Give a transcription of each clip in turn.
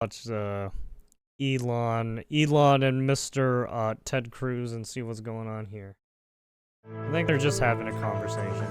watch Elon and Mr. Ted Cruz and see what's going on here. I think they're just having a conversation.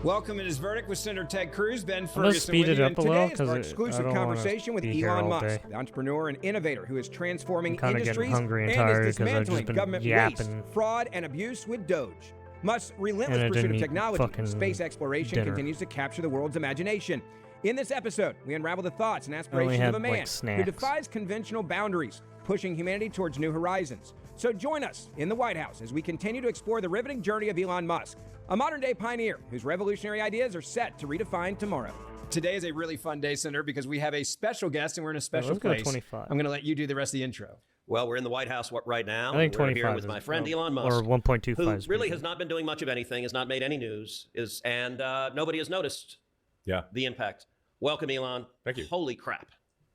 Welcome in his verdict with Senator Ted Cruz, Ben I'm gonna Ferguson speed with it you, up and a today little is our because I exclusive don't wanna conversation with be here Elon all Musk, day. the entrepreneur and innovator who is transforming I'm kinda getting industries hungry and and tired is 'cause I've just dismantling been government yapping. waste, fraud, and abuse with Doge. Musk's relentless And I pursuit didn't of eat technology fucking and space exploration dinner. continues to capture the world's imagination. In this episode, we unravel the thoughts and only aspirations had, of a man like, who snacks. defies conventional boundaries, pushing humanity towards new horizons. So join us in the White House as we continue to explore the riveting journey of Elon Musk, a modern-day pioneer whose revolutionary ideas are set to redefine tomorrow. Today is a really fun day, Senator, because we have a special guest and we're in a special let's go place. 25. I'm going to let you do the rest of the intro. Well, we're in the White House right now. I think We're 25 here with is- my friend oh, Elon or Musk, 1.25 who is really pretty has good. not been doing much of anything, has not made any news, and nobody has noticed the impact. Welcome, Elon. Thank you. Holy crap.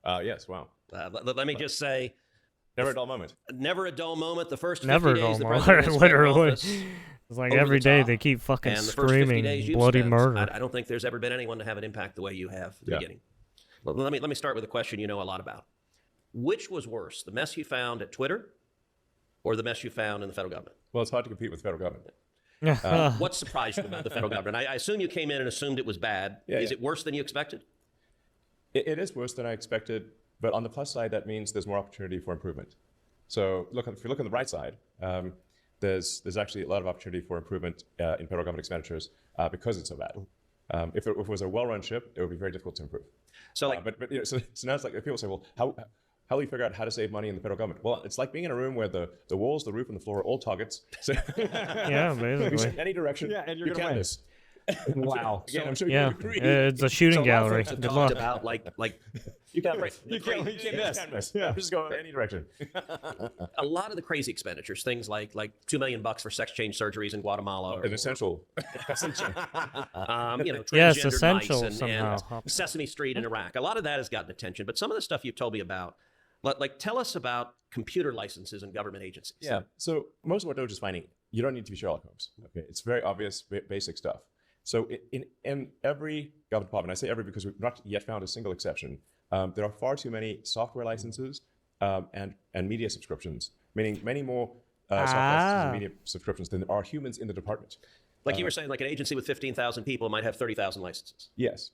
Yes, wow. Let me just say, Never a dull moment. never a dull moment. The first 50 Never days dull the moment. president has spent in Literally. office, It's like over every the day top, they keep fucking and the first 50 screaming days you've bloody spent, murder. I don't think there's ever been anyone to have an impact the way you have at the beginning. Well, let me start with a question you know a lot about. Which was worse, the mess you found at Twitter or the mess you found in the federal government? Well, it's hard to compete with the federal government. What surprised you about the federal government? I assume you came in and assumed it was bad. Is it worse than you expected? It is worse than I expected, but on the plus side, that means there's more opportunity for improvement. So if you look on the bright side, there's actually a lot of opportunity for improvement in federal government expenditures because it's so bad. If it was a well-run ship, it would be very difficult to improve. So, so now it's like people say, well, how do you figure out how to save money in the federal government? Well, it's like being in a room where the walls, the roof, and the floor are all targets. So Yeah, basically. in any direction, and you're you gonna can win. miss. Wow. Again, I'm sure Yeah, you agree. it's a shooting a lot of gallery. folks have Good talked luck. about like You can't miss. You can't miss. Yeah. Just go in any direction. a lot of the crazy expenditures, things like $2 million for sex change surgeries in Guatemala, An essential. Yeah, it's transgendered essential mice somehow. and Sesame Street in Iraq. A lot of that has gotten attention, but some of the stuff you've told me about, like tell us about computer licenses and government agencies. Yeah. So most of what Doge is finding, you don't need to be Sherlock Holmes. Okay. It's very obvious, basic stuff. So in every government department, I say every because we've not yet found a single exception, there are far too many software licenses and media subscriptions, meaning many more software licenses and media subscriptions than there are humans in the department. Like you were saying, like an agency with 15,000 people might have 30,000 licenses. Yes.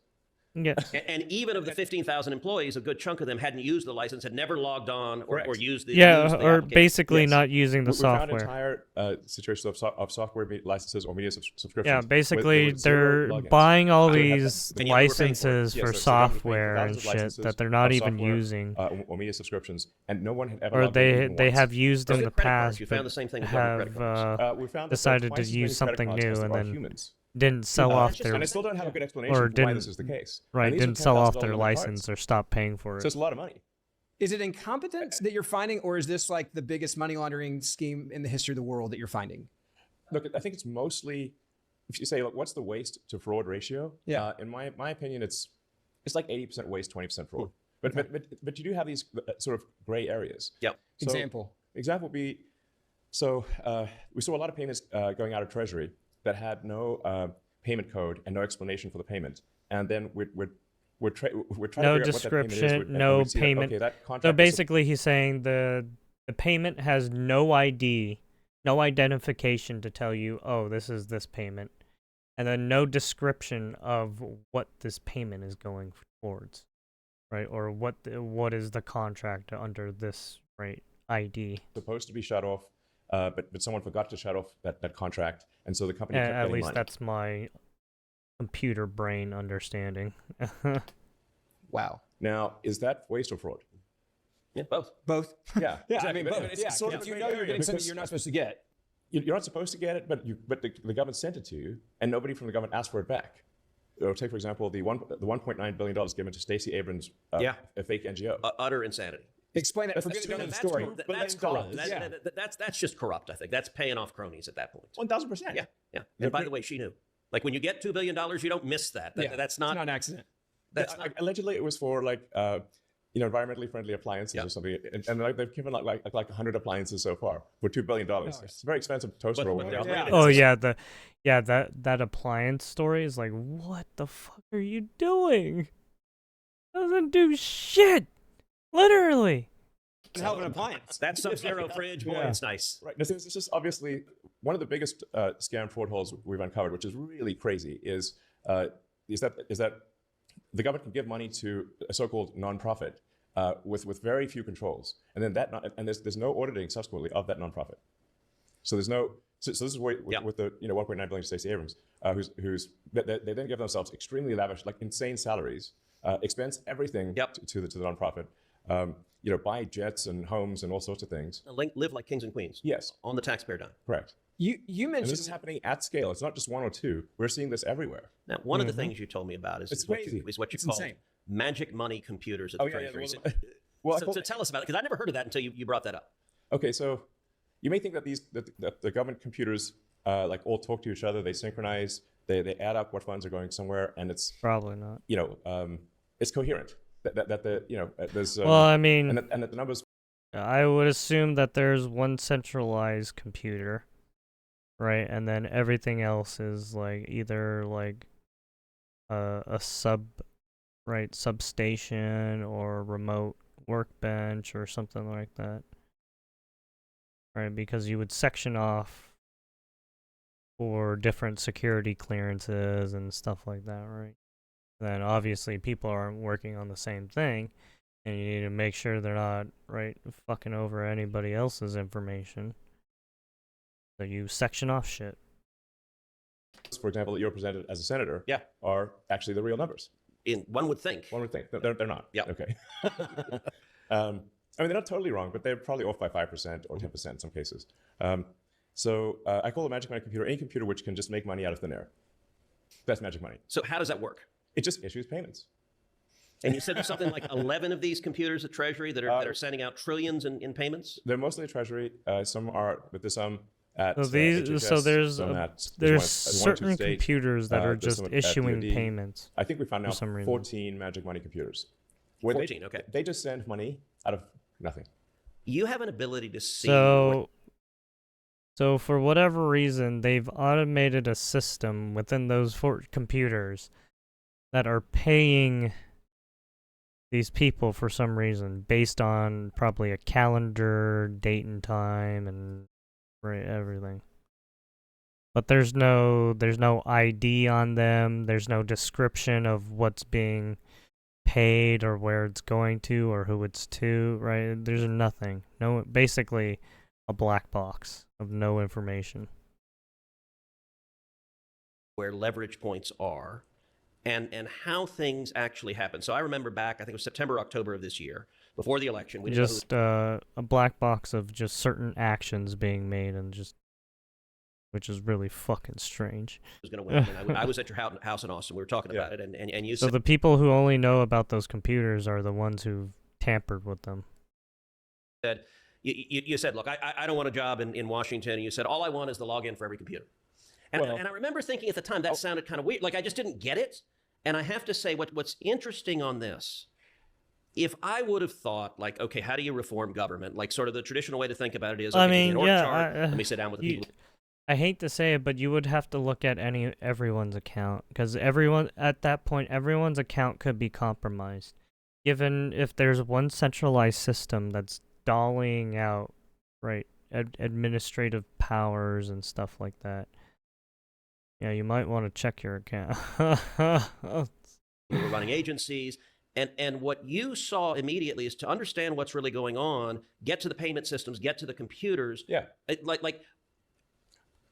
Yeah. And even of the 15,000 employees, a good chunk of them hadn't used the license, had never logged on or used the Yeah, used the or application. basically Yes. not using the We found software. entire situations of software licenses or media subscriptions. Yeah, basically with zero they're logins. buying all So they have these that- And yet they were paying for it. licenses Yes, for so the government paid software and thousands of shit licenses that they're not of even software, using. or media subscriptions, and no one had ever Or logged in even they once. have used in Look the at credit cards. past, You found but the same thing with government have credit cards. We found that there are decided to twice as many use credit something cards as new there and are then humans. didn't sell off their And I still don't have a good explanation or for why didn't- this is the case. right And these are didn't sell off $10,000 their cards. license or stop paying for So it. it's a lot of money. Is it incompetence that you're finding, or is this like the biggest money laundering scheme in the history of the world that you're finding? Look, I think it's mostly, if you say, look, what's the waste to fraud ratio? Yeah. In my opinion, it's like 80% waste, 20% fraud. But you do have these sort of gray areas. Yep. So, Example would be, so we saw a lot of payments going out of Treasury that had no payment code and no explanation for the payment. And then we're trying No to figure out what that payment is. description, and no we'd see that, payment. okay, that So contract was- basically, he's saying the payment has no ID, no identification to tell you, oh, this is this payment, and then no description of what this payment is going towards, right? Or what is the contract under this right ID? supposed to be shut off, but someone forgot to shut off that contract, and so the company kept At getting least money. that's my computer brain understanding. wow. Now, is that waste or fraud? Yeah, both. Both. Yeah, Yeah, exactly. I mean, But both. it's Yeah, sort of because a you gray know you're area getting something because you're not supposed to get. You're not supposed to get it, but the government sent it to you, and nobody from the government asked for it back. Or take, for example, the $1.9 billion given to Stacey Abrams, Yeah. a fake NGO. Utter insanity. Explain that. That's Forget too the much. story. That's corrupt. That's just corrupt, I think. That's paying off cronies at that point. 1,000%. Yeah. And by the way, she knew. Like when you get $2 billion, you don't miss that. That's It's not an accident. That's Allegedly, it was for environmentally friendly appliances or something, and they've given like 100 appliances so far for $2 billion. It's a very expensive toaster oven. Oh yeah, that appliance story is like, what the fuck are you doing? Doesn't do shit. Literally. Hell of an appliance. That Sub-Zero fridge, boy, it's nice. Right. This is obviously one of the biggest scam fraud holes we've uncovered, which is really crazy. Is that the government can give money to a so-called nonprofit with very few controls, and then there's no auditing subsequently of that nonprofit. So there's no. So this is where with the 1.9 billion to Stacey Abrams, they then give themselves extremely lavish, like insane salaries, expense everything to the nonprofit. Buy jets and homes and all sorts of things. Live like kings and queens. Yes, on the taxpayer dime. Correct. You And mentioned this is happening at scale. It's not just one or two. We're seeing this everywhere. Now, one of the things you told me about is what you call insane. magic money computers at the Treasury. So tell us about it, because I never heard of that until you brought that up. Okay, so you may think that the government computers like all talk to each other. They synchronize. They add up what funds are going somewhere, and it's probably not. It's coherent. There's well, I mean, and that the numbers. I would assume that there's one centralized computer, right, and then everything else is like either like a substation or remote workbench or something like that, right? Because you would section off for different security clearances and stuff like that, right? Then obviously people aren't working on the same thing, and you need to make sure they're not fucking over anybody else's information. So you section off shit. For example, that you're presented as a senator, are actually the real numbers. One would think. One would think. They're not. Yeah. Okay. I mean, they're not totally wrong, but they're probably off by 5% or 10% in some cases. So I call a magic money computer any computer which can just make money out of thin air. That's magic money. So how does that work? It just issues payments. And you said there's something like 11 of these computers at Treasury that are sending out trillions in payments? They're mostly at Treasury. Some are, but there's some at there's certain computers that are just issuing payments. I think we found now 14 magic money computers. 14, okay. They just send money out of nothing. You have an ability to see. So for whatever reason, they've automated a system within those 4 computers that are paying these people for some reason based on probably a calendar, date and time, and everything. But there's no ID on them. There's no description of what's being paid or where it's going to or who it's to, right? There's nothing. No, basically a black box of no information. Where leverage points are and how things actually happen. So I remember back, I think it was September, October of this year, before the election. We just a black box of just certain actions being made and just, which is really fucking strange. Was going to win. I was at your house in Austin. We were talking about it, and you said... So the people who only know about those computers are the ones who tampered with them. You said, look, I don't want a job in Washington. And you said, all I want is the login for every computer. And I remember thinking at the time that sounded kind of weird. Like I just didn't get it. And I have to say what's interesting on this, if I would have thought like, okay, how do you reform government? Like sort of the traditional way to think about it is, okay, let me sit down with the people. I hate to say it, but you would have to look at everyone's account because at that point, everyone's account could be compromised. Given if there's one centralized system that's doling out, administrative powers and stuff like that. Yeah, you might want to check your account. We were running agencies, and what you saw immediately is to understand what's really going on, get to the payment systems, get to the computers. Yeah.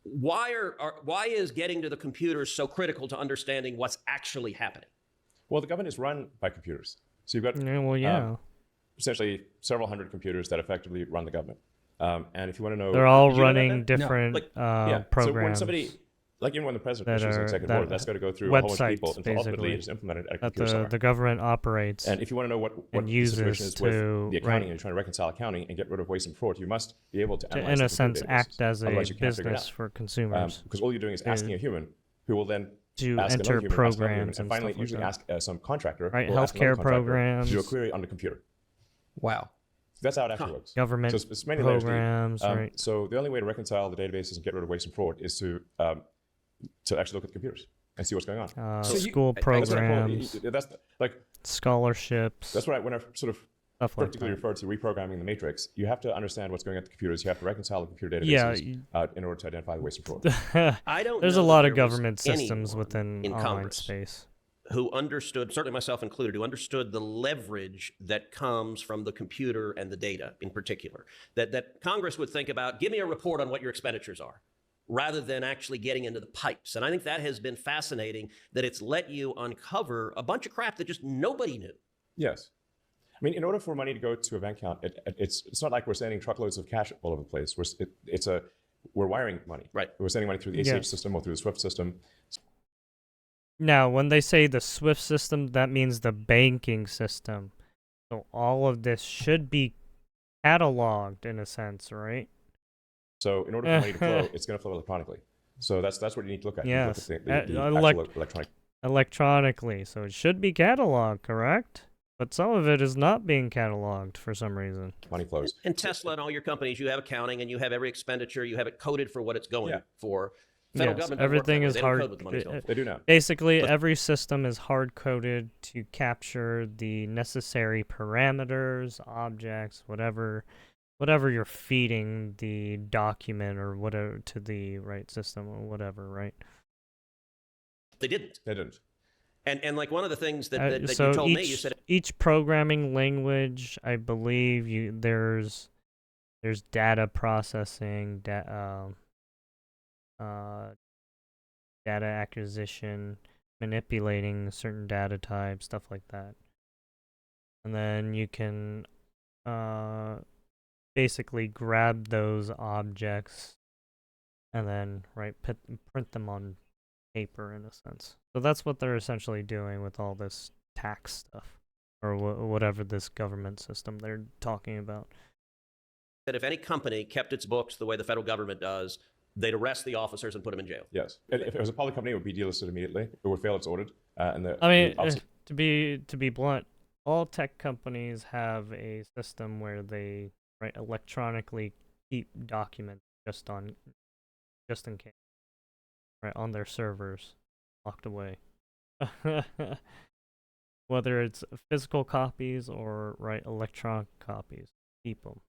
Why is getting to the computers so critical to understanding what's actually happening? Well, the government is run by computers. So you've got essentially several hundred computers that effectively run the government. And if you want to know... They're all running different programs. So when somebody... even when the president issues an executive order, that's got to go through a whole bunch of people until ultimately it's implemented at a computer somewhere. The government operates. And if you want to know what the situation is with the accounting and you're trying to reconcile accounting and get rid of waste and fraud, you must be able to analyze in a sense, act as a business for consumers. Because all you're doing is asking a human who will then ask enter programs and finally usually ask some contractor healthcare programs to do a query on the computer. Wow. That's how it actually works. Government So it's mainly layers deep. programs, right? So the only way to reconcile the databases and get rid of waste and fraud is to actually look at the computers and see what's going on. School That's what I call it. programs, That's like scholarships, that's what when I sort of stuff like particularly that. refer to reprogramming the matrix. You have to understand what's going on at the computers. You have to reconcile the computer Yeah, databases in order to identify the waste and fraud. I don't. There's know a lot that of there was government systems anyone within in online Congress space. who understood, certainly myself included, who understood the leverage that comes from the computer and the data in particular. That Congress would think about, give me a report on what your expenditures are, rather than actually getting into the pipes. And I think that has been fascinating, that it's let you uncover a bunch of crap that just nobody knew. Yes. I mean, in order for money to go to a bank account, it's not like we're sending truckloads of cash all over the place. We're wiring money. Right. We're sending money through the ACH system or through the SWIFT system. Now, when they say the SWIFT system, that means the banking system. So all of this should be cataloged in a sense, right? So in order for money to flow, it's going to flow electronically. So that's what you need to look at. Yes. You look at the actual electronic. Electronically. So it should be cataloged, correct? But some of it is not being cataloged for some reason. Money flows. And Tesla and all your companies, you have accounting and you have every expenditure, you have it coded for what it's going for. Federal government doesn't work that everything way. is They don't hard. code what the money's going for. They do now. Basically, every system is hard coded to capture the necessary parameters, objects, whatever you're feeding the document or whatever to the right system or whatever, right? They didn't. They didn't. And like one of the things that So you told me, you said each programming language, I believe there's data processing, data acquisition, manipulating certain data types, stuff like that. And then you can basically grab those objects and then print them on paper in a sense. So that's what they're essentially doing with all this tax stuff or whatever this government system they're talking about. that if any company kept its books the way the federal government does, they'd arrest the officers and put them in jail. Yes. If it was a public company, it would be delisted immediately. It would fail its audit. To be blunt, all tech companies have a system where they electronically keep documents just in case, on their servers, locked away. Whether it's physical copies or electronic copies, keep them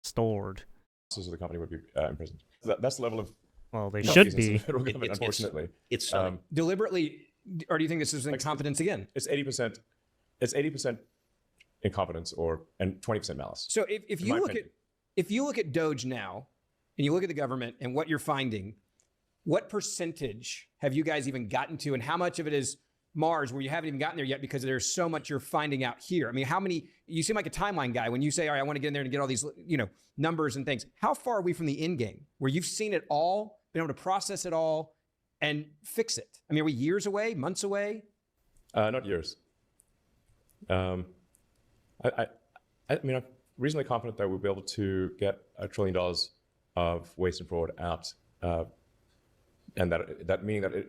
stored. Of the company would be imprisoned. That's the level of. Well, they should be. Federal government, unfortunately, it's deliberately, or do you think this is incompetence again? It's 80%. It's 80% incompetence and 20% malice. So if you look at Doge now, and you look at the government and what you're finding, what percentage have you guys even gotten to, and how much of it is Mars, where you haven't even gotten there yet because there's so much you're finding out here? I mean, how many? You seem like a timeline guy when you say, "All right, I want to get in there and get all these, numbers and things." How far are we from the end game, where you've seen it all, been able to process it all, and fix it? I mean, are we years away, months away? Not years. I mean, I'm reasonably confident that we'll be able to get $1 trillion of waste and fraud out, and that meaning that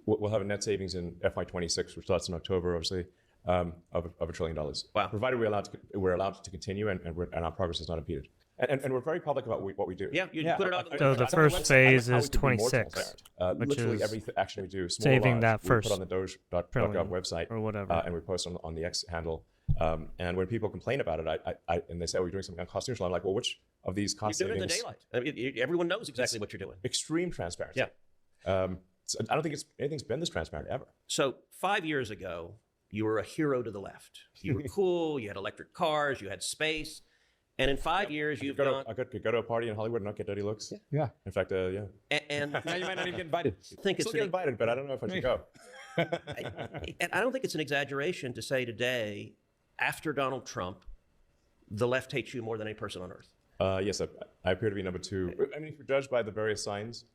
we'll have a net savings in FY26, which starts in October, obviously, of $1 trillion. Wow! Provided we're allowed to continue and our progress is not impeded. And we're very public about what we do. Yeah, you put it on. So the first phase is 26, which literally is every action we do, small saving or large, that first we put on the Doge.gov website or whatever, and we post on the X handle. And when people complain about it, and they say, "Oh, you're doing something unconstitutional," I'm like, "Well, which of these cost You're savings?" doing it in the daylight. I mean, everyone knows exactly what you're doing. Extreme transparency. Yeah. So I don't think anything's been this transparent ever. So 5 years ago, you were a hero to the left. You were cool. You had electric cars. You had space. And in 5 years, you've gone. I could go to a party in Hollywood and not get dirty looks. Yeah. In fact, yeah. And Now you might not even get invited. I think Still get invited, but I don't know if I should go. and I don't think it's an exaggeration to say today, after Donald Trump, the left hates you more than any person on earth. Yes, I appear to be number 2. I mean, if you're judged by the various signs,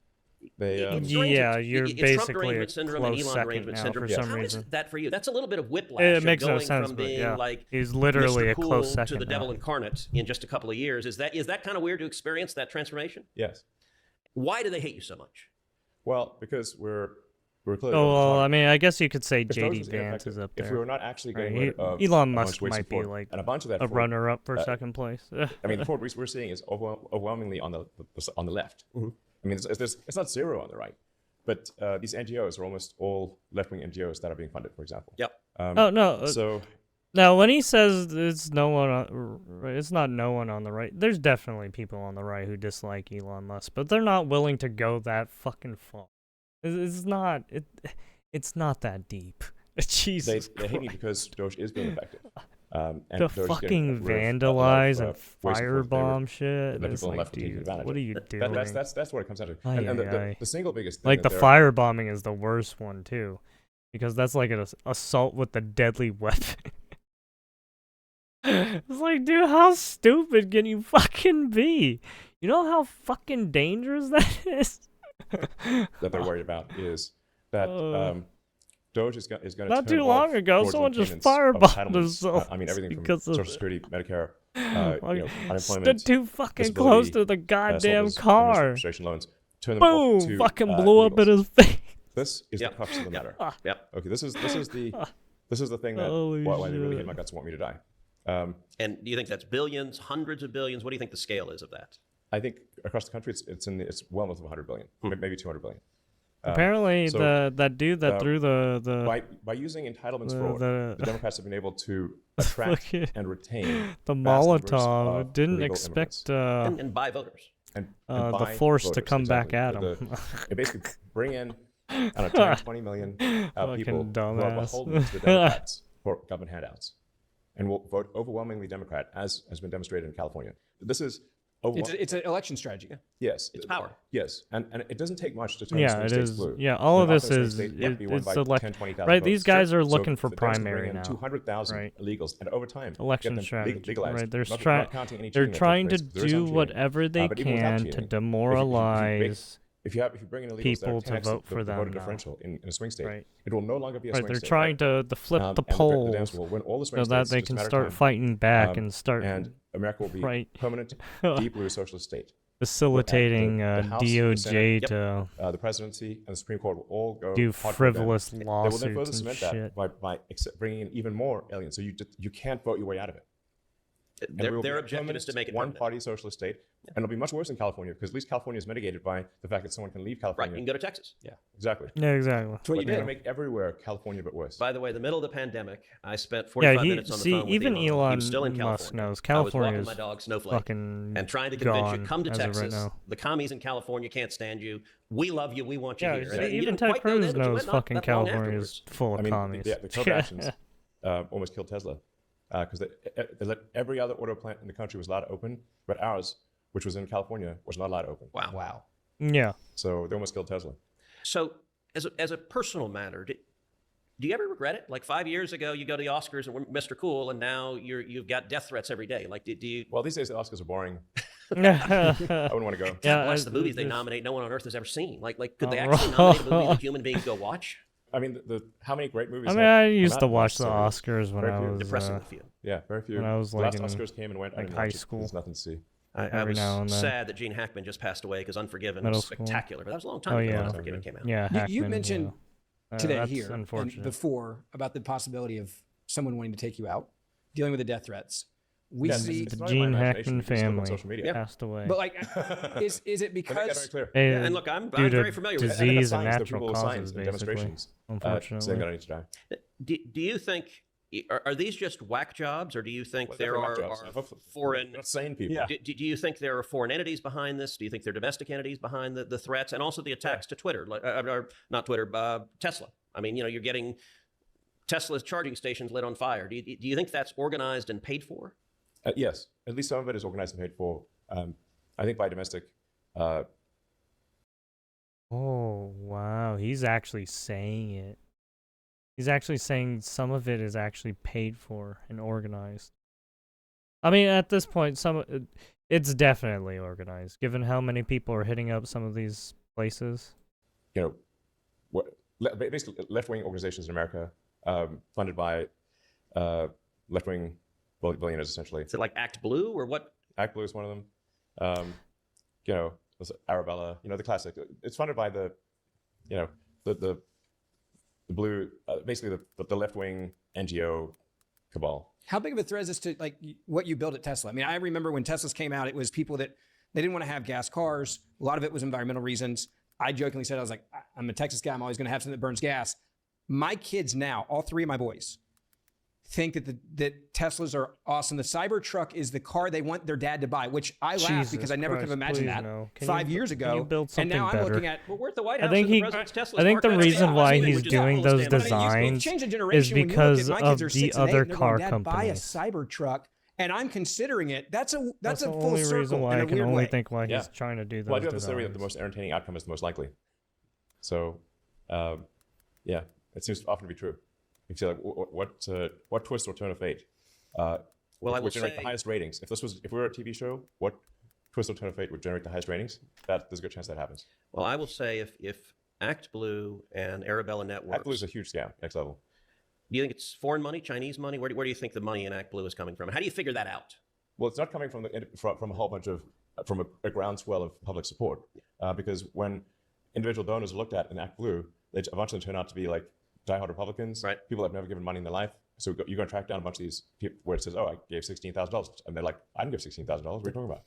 they. You're it's basically Trump derangement a syndrome close and Elon second derangement now syndrome. for some How reason. is that for you? That's a little bit of whiplash. It You're makes no going sense, from but being yeah, like he's literally Mr. a Cool close second to the devil now. incarnate in just a couple of years. Is that kind of weird to experience that transformation? Yes. Why do they hate you so much? Well, because we're we're clearly Oh over the well, target. I mean, I guess you could say If Doge JD was Vance ineffective, is up if we there. were not actually Right, getting rid of Elon a bunch Musk of waste might be support, like and a bunch of that a for, runner-up for second place. I mean, the fraud we're seeing is overwhelmingly on the left. Mm-hmm. I mean, it's not zero on the right, but these NGOs are almost all left-wing NGOs that are being funded, for example. Yep. Oh no. So Now, when he says it's no one, it's not no one on the right. There's definitely people on the right who dislike Elon Musk, but they're not willing to go that fucking far. It's not. It's not that deep. Jesus they hate me Christ. because Doge is being effective. And To Doge is getting fucking rid of a lot vandalize of, and waste support that they were- firebomb shit. that It's people on the like, left were taking dude, advantage what of. are you doing? That's what it comes down to. Aye, And aye. the single biggest thing Like the that they're- firebombing is the worst one too, because that's like an assault with a deadly weapon. It's like, dude, how stupid can you fucking be? You know how fucking dangerous that is? that they're worried about is that Doge is going to Not too long ago, someone just firebombed himself I mean, everything from because of Social Security, Medicare, like, unemployment, stood too fucking close disability, to the goddamn solvers, car. registration loans, turn them off Boom! to Fucking blew up in illegals. his face. This is Yep. the crux of the matter. Yep. Okay, this is the thing that Holy why they really shit. hit my guts and want me to die. And do you think that's billions, hundreds of billions? What do you think the scale is of that? I think across the country it's well north of 100 billion, maybe 200 billion. Apparently, so, that dude that threw the By using entitlements fraud, the- the Democrats have been able to attract fucking- and retain the vast numbers Molotov of didn't illegal expect immigrants. And buy voters. And the buy force to voters, come back exactly. at 'em. They basically bring in, I don't know, 10, 20 million Fucking people who are dumbass. beholden to the Democrats for government handouts and will vote overwhelmingly Democrat, as has been demonstrated in California. This is It's an election strategy. yes, It's power. Yes, and it doesn't take much to turn Yeah, swing it states is. blue. Yeah, all of When this often swing is states can't be won it's by elect 10, 20,000 right. These votes. guys are So looking for the Democrats bring primary in now. 200,000 Right. illegals, and over time, Election get them strategy. legalized. Right, they're not counting any they're cheating that trying to takes place. There is do some cheating. whatever they But even without can to cheating, demoralize. If you bring in illegals people that to are 10x vote the for them voter now. differential in a swing state, Right. it will no longer be a Right, swing they're state. trying to flip the and the polls Dems will win all the swing so that states, they just a can matter of start time. fighting back and start And America will be right. permanent, deep blue socialist state. facilitating the House, the DOJ Senate, to The presidency and the Supreme Court will all go do hard for them. frivolous They will then further lawsuits and cement shit. that by bringing in even more aliens. So you can't vote your way out of it. And we will Their be a objective is to make it one permanent. party socialist state, and it'll be much worse in California because at least California is mitigated by the fact that someone can leave Right. California. You can go to Texas. Yeah, exactly. Yeah, exactly. That's what But you they're do. going to make everywhere California but worse. By the way, the middle of the pandemic, I spent Yeah, 45 minutes on the phone with even Elon. He Elon was still in Musk California. knows I was California walking is my dog Snowflake fucking and trying to convince you, gone come to as of right Texas. now. The commies in California can't stand you. We love you. We want you Yeah, here. see, And you even didn't Ted quite know Cruz that, but you knows went not fucking that long California is afterwards. full of I mean, commies. the COVID actions almost killed Tesla because they let every other auto plant in the country was allowed to open, but ours, which was in California, was not allowed to open. Wow. Wow. Yeah. So they almost killed Tesla. So, as a personal matter, do you ever regret it? Like 5 years ago, you go to the Oscars and we're Mr. Cool, and now you've got death threats every day. Like, do you? Well, these days the Oscars are boring. I yeah, wouldn't want to go. God bless the movies they there's- nominate no one on earth has ever seen. Like could they Oh, actually nominate a movie that human beings go watch? I mean, how many great movies? I mean, have I come used out to in watch the last Oscars when Very I few. was Depressingly few. Yeah, very few. when I was, the like, last in, Oscars came and went. I like, didn't high watch it. school. There's nothing to see. I every was now and then. sad that Gene Hackman just passed away because Unforgiven Middle was school. spectacular. But that was a long time Oh, ago when yeah. Unforgiven came out. yeah. You Hackman, mentioned today that's here and unfortunate. before about the possibility of someone wanting to take you out, dealing with the death threats. We Yeah, see, it's the not in my Gene imagination. Hackman You can still go on family social media. passed away. but like, is it Let me get that because very clear. Hey, Yeah, and look, I'm due to very familiar with that. And I got disease and signs, there are natural people with causes, signs and basically. demonstrations saying Unfortunately. that I need to die. Do you think are these just whack jobs, or do you think Well, there definitely are, whack jobs. Hopefully- foreign? Not sane people. Yeah. Do you think there are foreign entities behind this? Do you think there are domestic entities behind the threats and also the attacks to Twitter, or not Twitter, Tesla? I mean, you're getting Tesla's charging stations lit on fire. Do you think that's organized and paid for? Yes, at least some of it is organized and paid for. I think by domestic. Oh wow, he's actually saying it. He's actually saying some of it is actually paid for and organized. I mean, at this point, it's definitely organized, given how many people are hitting up some of these places. Basically left-wing organizations in America, funded by left-wing billionaires, essentially. Is it like Act Blue or what? Act Blue is one of them. There's Arabella, the classic. It's funded by the the blue, basically the left-wing NGO cabal. How big of a threat is this to like what you build at Tesla? I mean, I remember when Teslas came out, it was people that they didn't want to have gas cars. A lot of it was environmental reasons. I jokingly said, I was like, I'm a Texas guy. I'm always going to have something that burns gas. My kids now, all three of my boys, think that Teslas are awesome. The Cybertruck is the car they want their dad to buy, which I laugh Jesus because I never could have Christ, imagined please that no. Can 5 you- years can ago. you build And something now I'm better? looking at, Well, we're at the White House. I think and the he. president's Tesla's I think the parked outside reason the why house, he's which is doing all those damn right. designs change a is generation when you look because at my kids of are the 6 and 8, other and they're going, car Dad, buy a companies. Cybertruck, and I'm considering it. That's a That's a the full only reason circle why in I a can weird only way. think why Yeah. he's trying to do those Well, I do have the designs. theory that the most entertaining outcome is the most likely. So, yeah, it seems often to be true. You see, like, what twist or turn of fate Well, I will would generate say- the highest ratings? If we were a TV show, what twist or turn of fate would generate the highest ratings? There's a good chance that happens. Well, I will say if ActBlue and Arabella Networks, ActBlue is a huge scam, next level. do you think it's foreign money, Chinese money? Where do you think the money in ActBlue is coming from? How do you figure that out? Well, it's not coming from from a whole bunch of from a groundswell of public support, because when individual donors are looked at in ActBlue, a bunch of them turn out to be like diehard Republicans, Right. people that have never given money in their life. So you're going to track down a bunch of these people where it says, "Oh, I gave $16,000," and they're like, "I didn't give $16,000. What are you talking about?"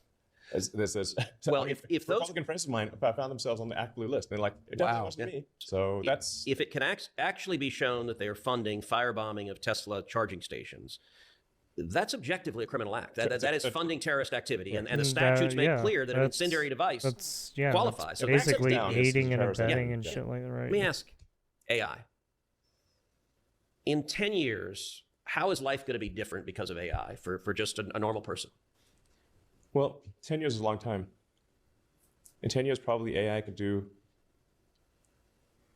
There's Well, if those- Republican friends of mine found themselves on the ActBlue list, they're like, "It doesn't belong to me." So that's If it can actually be shown that they are funding firebombing of Tesla charging stations, that's objectively a criminal act. That is funding terrorist activity, and the statutes make clear that an that's- incendiary device That's qualifies. That's So that's basically down. aiding and Terrorist abetting activity, and yeah. shit like that, right? Let me ask AI. In 10 years, how is life going to be different because of AI for just a normal person? well, 10 years is a long time. In 10 years, probably AI could do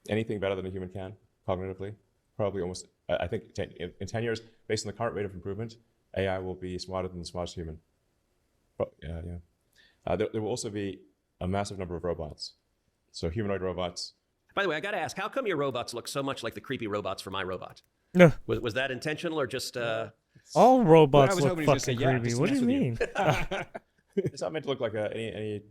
anything better than a human can cognitively. Probably almost. I think in 10 years, based on the current rate of improvement, AI will be smarter than the smartest human. Yeah. There will also be a massive number of robots. So humanoid robots. By the way, I got to ask, how come your robots look so much like the creepy robots from iRobot? No, Was that intentional or just... all robots was look hoping he was fucking gonna say, yeah, creepy. just to What do you mess with mean? It's not meant to look like any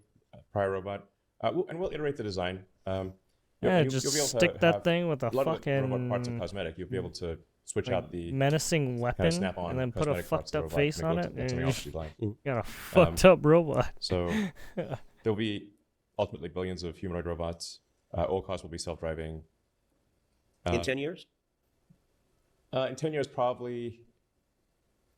prior robot. And we'll iterate the design. Yeah, you'll just be able to stick that have thing with a a lot of the robot parts are fucking cosmetic. You'll be able to switch out the menacing weapon snap-on and then put a cosmetic parts fucked of the up robot face to on make it, something and else you'd like. you got a fucked up robot. So there'll be ultimately billions of humanoid robots. All cars will be self-driving. in 10 years? In 10 years, probably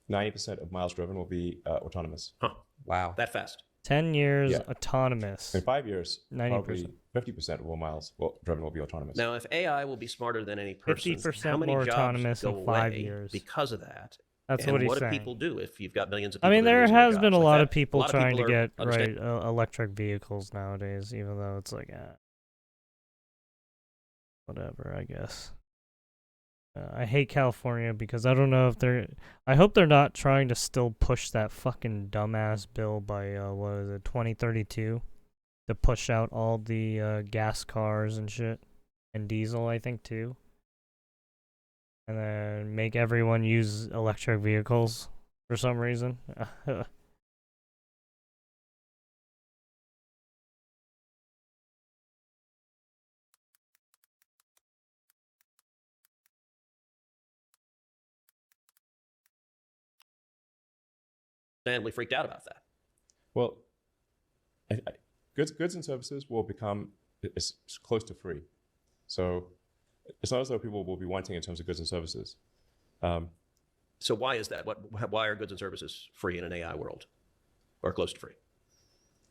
90% of miles driven will be autonomous. Huh. Wow. That fast? 10 years Yeah. autonomous. In 5 years, 90%. probably 50% of all miles driven will be autonomous. Now, if AI will be smarter than any person, 50% how many more jobs autonomous go in 5 away years. because of that? That's and what he's what saying. do people do if you've got millions of I people? mean, that are there losing their has been a jobs? lot Like of that? people A lot of trying people to are get understanding- electric vehicles nowadays, even though it's like, whatever, I guess. I hate California because I don't know if they're... I hope they're not trying to still push that fucking dumbass bill by, 2032? To push out all the gas cars and shit. And diesel, I think, too. And then make everyone use electric vehicles for some reason. Understandably freaked out about that. Well, goods and services will become as close to free. So it's not as though people will be wanting in terms of goods and services. So why is that? Why are goods and services free in an AI world, or close to free?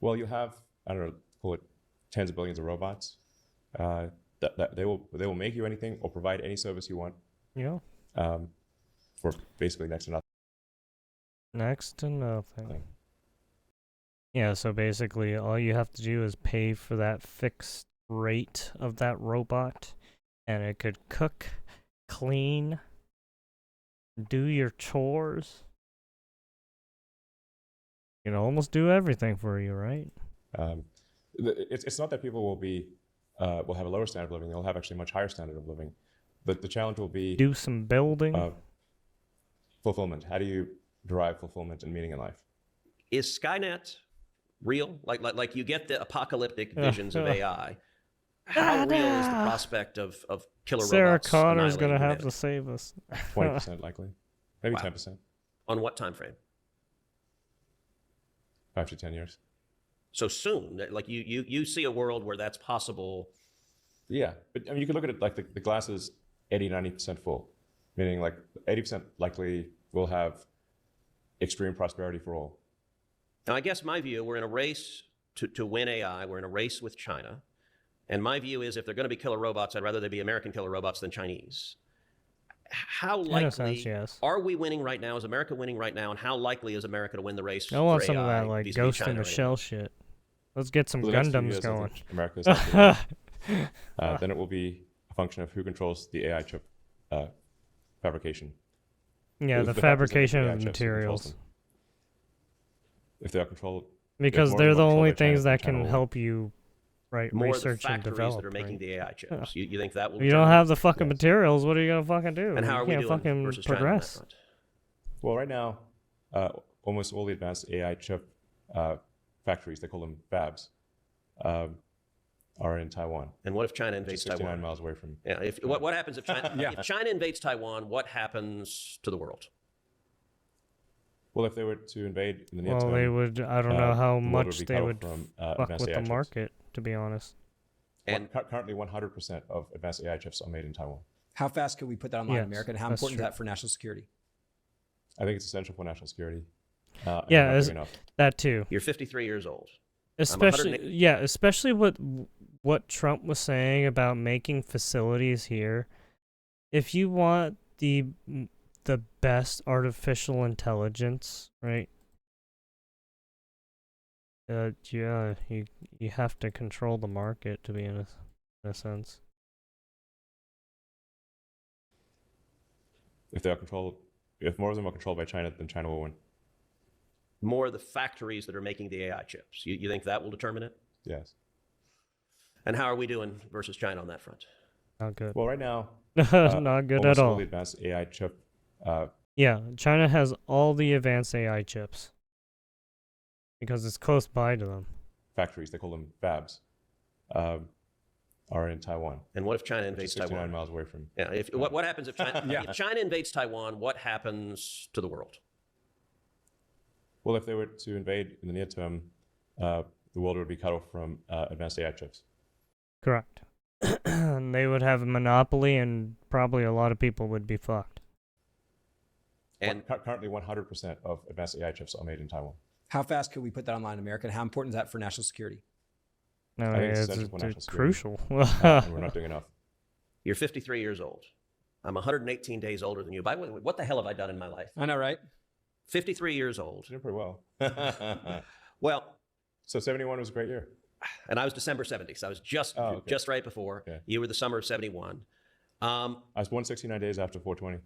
Well, you have, I don't know, call it tens of billions of robots. That they will make you anything or provide any service you want Yeah. for basically next to nothing. Next to nothing. Yeah, so basically all you have to do is pay for that fixed rate of that robot, and it could cook, clean, do your chores. You know, almost do everything for you, right? It's not that people will have a lower standard of living. They'll have actually a much higher standard of living. But the challenge will be Do some building. fulfillment. How do you derive fulfillment and meaning in life? Is Skynet real? Like you get the apocalyptic visions of AI. how real is the prospect of killer Sarah robots Connor's annihilating gonna have to humanity? save us. 20% likely, maybe Wow. 10%, On what time frame? 5 to 10 years. So soon, like you see a world where that's possible. Yeah, but I mean, you could look at it like the glass is 80, 90% full, meaning like 80% likely will have extreme prosperity for all. Now, I guess my view, we're in a race to win AI. We're in a race with China. And my view is if they're going to be killer robots, I'd rather they be American killer robots than Chinese. How In a likely sense, yes. are we winning right now? Is America winning right now? And how likely is America to win the race I want for some of AI that like vis-a-vis Ghost China in the right Shell now? shit. Let's get some For the next few Gundams years, I going. think America's likely then it will be a function of who controls the AI chip fabrication. Yeah, If the the factories that make fabrication AI of the chips, who controls materials. them? If they are controlled, Because more they're than the one controlled only by China, things then that China can will- help you, right, More of the research and factories develop. that are making right? the AI chips. You think that will If you don't determine- have the fucking materials, what are you gonna fucking do? And how you are we can't doing fucking versus China on that progress. front? Well, right now, almost all the advanced AI chip factories, they call them fabs, are in Taiwan. And what if China Which is invades 69 Taiwan? miles away from. Yeah. What happens if China, if China invades Taiwan? What happens to the world? Well, if they were to invade in the near Well, term, they would. I don't know how the world much be they cut off would from fuck advanced with AI the chips. market, to be honest. And Currently, 100% of advanced AI chips are made in Taiwan. How fast could we put that online Yes, in America, and how that's important true. is that for national security? I think it's essential for national security. And Yeah, not as- doing enough. That too. you're 53 years old. Especially, 108 yeah, especially what Trump was saying about making facilities here. If you want the best artificial intelligence, right? Yeah, you have to control the market to be in a sense. If they are controlled, if more of them are controlled by China, then China will win. More of the factories that are making the AI chips. You think that will determine it? Yes. And how are we doing versus China on that front? Not good. Well, right now, Not good at almost all all. the advanced AI chip Yeah, China has all the advanced AI chips because it's close by to them. factories, they call them fabs, are in Taiwan. And what if China Which is invades 69 Taiwan? miles away from. Yeah. What happens if China, if China invades Taiwan? What happens to the world? Well, if they were to invade in the near term, the world would be cut off from advanced AI chips. Correct. And they would have a monopoly, and probably a lot of people would be fucked. And Currently, 100% of advanced AI chips are made in Taiwan. How fast could we put that online in America, and how important is that for national security? No, think it's it's essential for national security. crucial. And we're not doing enough. you're 53 years old. I'm 118 days older than you. By the way, what the hell have I done in my life? I know, right? 53 years old. Doing pretty well. Well, So 71 was a great year. and I was December 70, so I was just right before. Okay. You were the summer of 71. I was born 69 days after 420.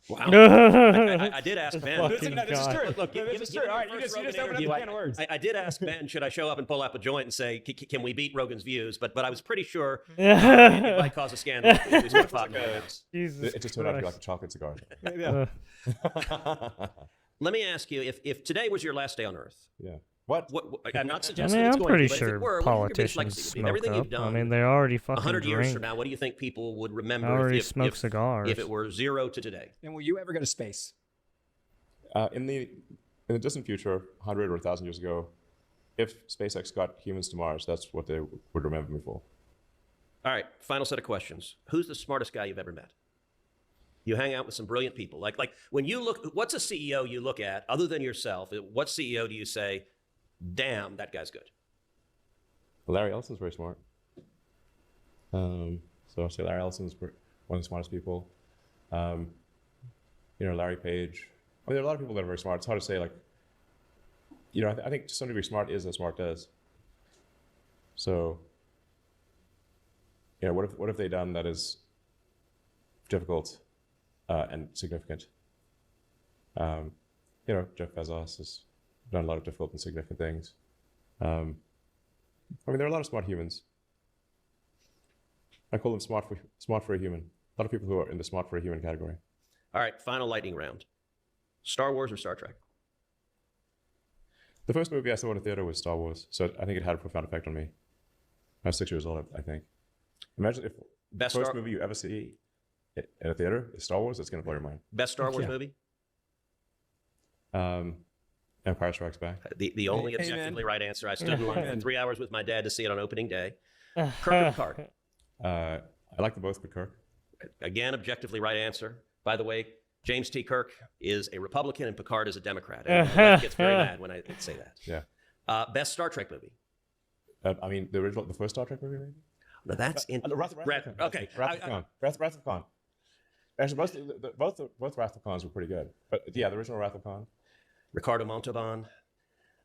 Wow. I did ask Ben. Fucking God. Look, This is true. All right, you just opened up a can of words. I did ask Ben, should I show up and pull up a joint and say, can we beat Rogan's views? But I was pretty sure it might cause a scandal. if we start talking about it. Jesus It just turned out to be like Christ. a chocolate cigar. Let me ask you, if today was your last day on Earth, Yeah. What? I'm not I suggesting mean, it's I'm going pretty to, but if it sure were, what do you think your biggest politicians legacy would be? smoke Everything up. you've done. I mean, they already fucking 100 years drink. from now, what do you think people would They remember already if smoke cigars. if it were 0 to today? And will you ever go to space? In the distant future, 100 or 1,000 years ago, if SpaceX got humans to Mars, that's what they would remember me for. All right, final set of questions. Who's the smartest guy you've ever met? You hang out with some brilliant people. Like when you look, what's a CEO you look at other than yourself? What CEO do you say, damn, that guy's good? Larry Ellison's very smart. So I'll say Larry Ellison's one of the smartest people. Larry Page. I mean, there are a lot of people that are very smart. It's hard to say, like, I think to some degree smart is as smart does. So, what have they done that is difficult and significant? Jeff Bezos has done a lot of difficult and significant things. I mean, there are a lot of smart humans. I call them smart for a human. A lot of people who are in the smart for a human category. All right, final lightning round. Star Wars or Star Trek? The first movie I saw in the theater was Star Wars, so I think it had a profound effect on me. I was 6 years old, I think. Imagine if Best the first Star, movie you ever see in a theater is Star Wars. It's going to blow your mind. best Star Wars Yeah. movie? Empire Strikes Back. The only Amen. objectively right answer. I stood in line for 3 hours with my dad to see it on opening day. Kirk or Picard? I like them both, but Kirk. Again, objectively right answer. By the way, James T. Kirk is a Republican and Picard is a Democrat. And the left gets very mad when I say that. Yeah. Best Star Trek movie? I mean, the first Star Trek movie, maybe? Now that's in. Wrath of Khan. Okay. Wrath of Khan. Wrath of Khan. Actually, both Wrath of Khans were pretty good. But yeah, the original Wrath of Khan. Ricardo Montalban.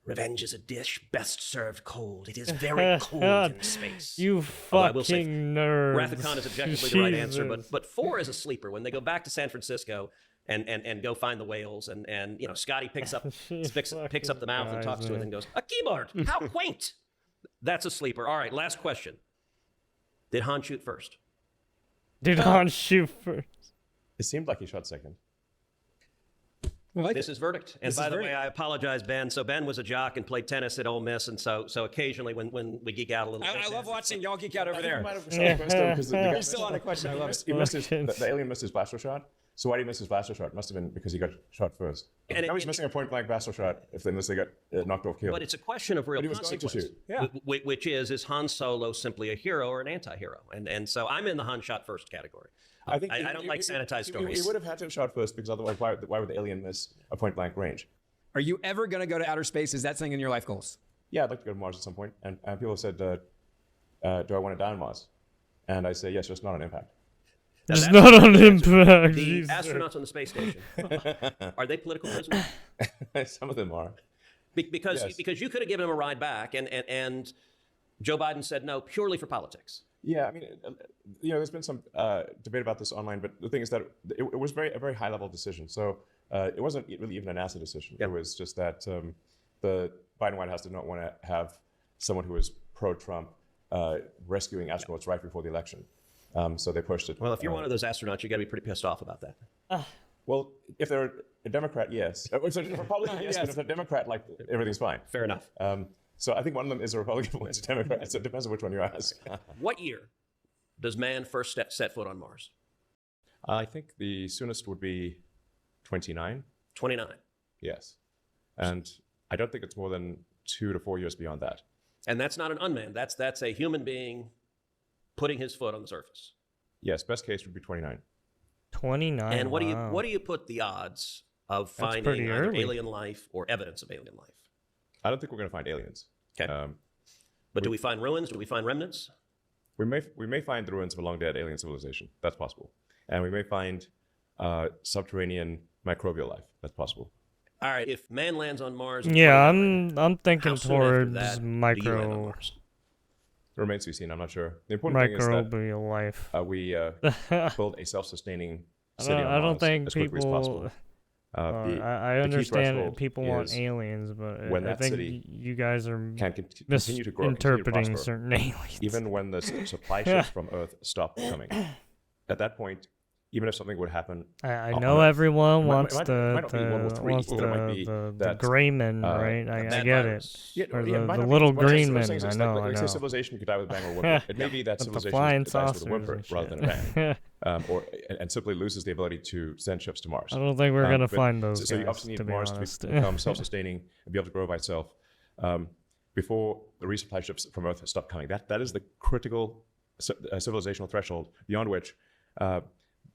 Revenge is a dish best served cold. It is very cold in space. You Although I will say, fucking nerd. Wrath of Khan is objectively the right answer, but 4 is a sleeper. When they go back to San Francisco and go find the whales, and you know, Scotty picks up the mouth and talks to it and goes, "A keyboard, how quaint!" That's a sleeper. All right, last question. Did Han shoot first? Did Han shoot first? It seemed like he shot second. This is verdict. And by the way, I apologize, Ben. So Ben was a jock and played tennis at Ole Miss, and so occasionally when we geek out a little bit. I love watching y'all geek out over there. You're Still on a question. I love it. He missed the alien missed his blaster shot. So why did he miss his blaster shot? It must have been because he got shot first. Now he's missing a point-blank blaster shot unless they got knocked off kill. But it's a question of real But he was going to consequence. shoot. Yeah. Which is Han Solo simply a hero or an anti-hero? And so I'm in the Han shot first category. I think I don't like sanitized stories. He would have had to have shot first because otherwise, why would the alien miss a point-blank range? Are you ever going to go to outer space? Is that something in your life goals? Yeah, I'd like to go to Mars at some point. And people have said, do I want to die on Mars? And I say, yes, just not on impact. Now, It's that's not the on answer. impact. The Jesus. astronauts on the space station, are they political prisoners? Some of them are. Because Yes. because you could have given them a ride back, and Joe Biden said no purely for politics. Yeah, I mean, there's been some debate about this online, but the thing is that it was a very high-level decision. So it wasn't really even a NASA decision. Yep. It was just that the Biden White House did not want to have someone who was pro-Trump rescuing astronauts right before the election. So they pushed it. Well, if you're one of those astronauts, you got to be pretty pissed off about that. Well, if they're a Democrat, yes. So if a Republican, yes, but if they're a Democrat, like, everything's fine. Fair enough. So I think one of them is a Republican, one's a Democrat. So it depends on which one you ask. What year does man first set foot on Mars? I think the soonest would be 29. 29. Yes. And I don't think it's more than 2 to 4 years beyond that. And that's not an unmanned. That's a human being putting his foot on the surface. Yes, best case would be 29. 29. And what wow. do you put the odds of That's finding pretty either early. alien life or evidence of alien life? I don't think we're going to find aliens. Okay. But do we find ruins? Do we find remnants? We may find the ruins of a long dead alien civilization. That's possible. And we may find subterranean microbial life. That's possible. All right. If man lands on Mars, in Yeah, 2029, I'm thinking how soon after towards that do you land on micro Mars? It remains to be seen. I'm not sure. The important thing is that microbial life. we build a self-sustaining city I on don't Mars think as quickly as possible. people. the I key understand threshold people want is aliens, but when I that think city you guys are can continue to grow, continue to misinterpreting prosper, certain aliens. even when the supply ships from Earth stop coming. At that point, even if something would happen, I on know Earth, everyone it wants might the not be one or three, wants but it might be the that, Greyman, right? I Bad get virus. it. Or it the might not be little what I'm saying. green What I'm men. saying is I know. like I say know. civilization could die with a bang or a whimper. It may be that But the civilization flying dies with a saucers whimper and rather than a bang, and simply loses the ability to send ships to Mars. I don't think we're gonna But- find those So you guys, obviously need to be Mars honest. to become self-sustaining and be able to grow by itself before the resupply ships from Earth stop coming. That is the critical civilizational threshold beyond which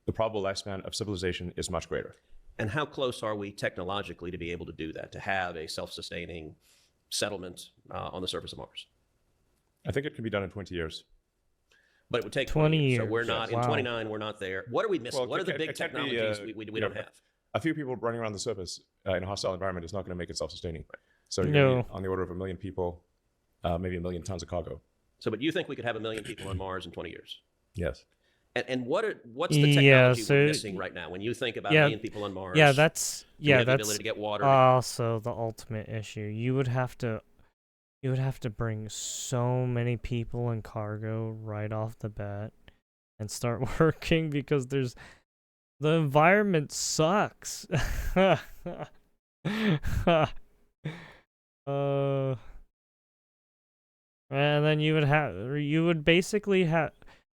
the probable lifespan of civilization is much greater. And how close are we technologically to be able to do that, to have a self-sustaining settlement on the surface of Mars? I think it can be done in 20 years. But it would take 20 So years. we're not, in Wow. 29, we're not there. What are we missing? Well, What are the it big can't be, technologies we don't have? A few people running around the surface in a hostile environment is not going to make it self-sustaining. So you're No. gonna need on the order of 1 million people, maybe 1 million tons of cargo. So, but you think we could have 1 million people on Mars in 20 years? Yes. And what's the Yeah, technology so- we're missing right now? When you think about Yeah, 1 million people on Mars, Yeah, that's do we have the that's ability to get water. also the ultimate issue. You would have to bring so many people and cargo right off the bat and start working because the environment sucks. And then you would basically have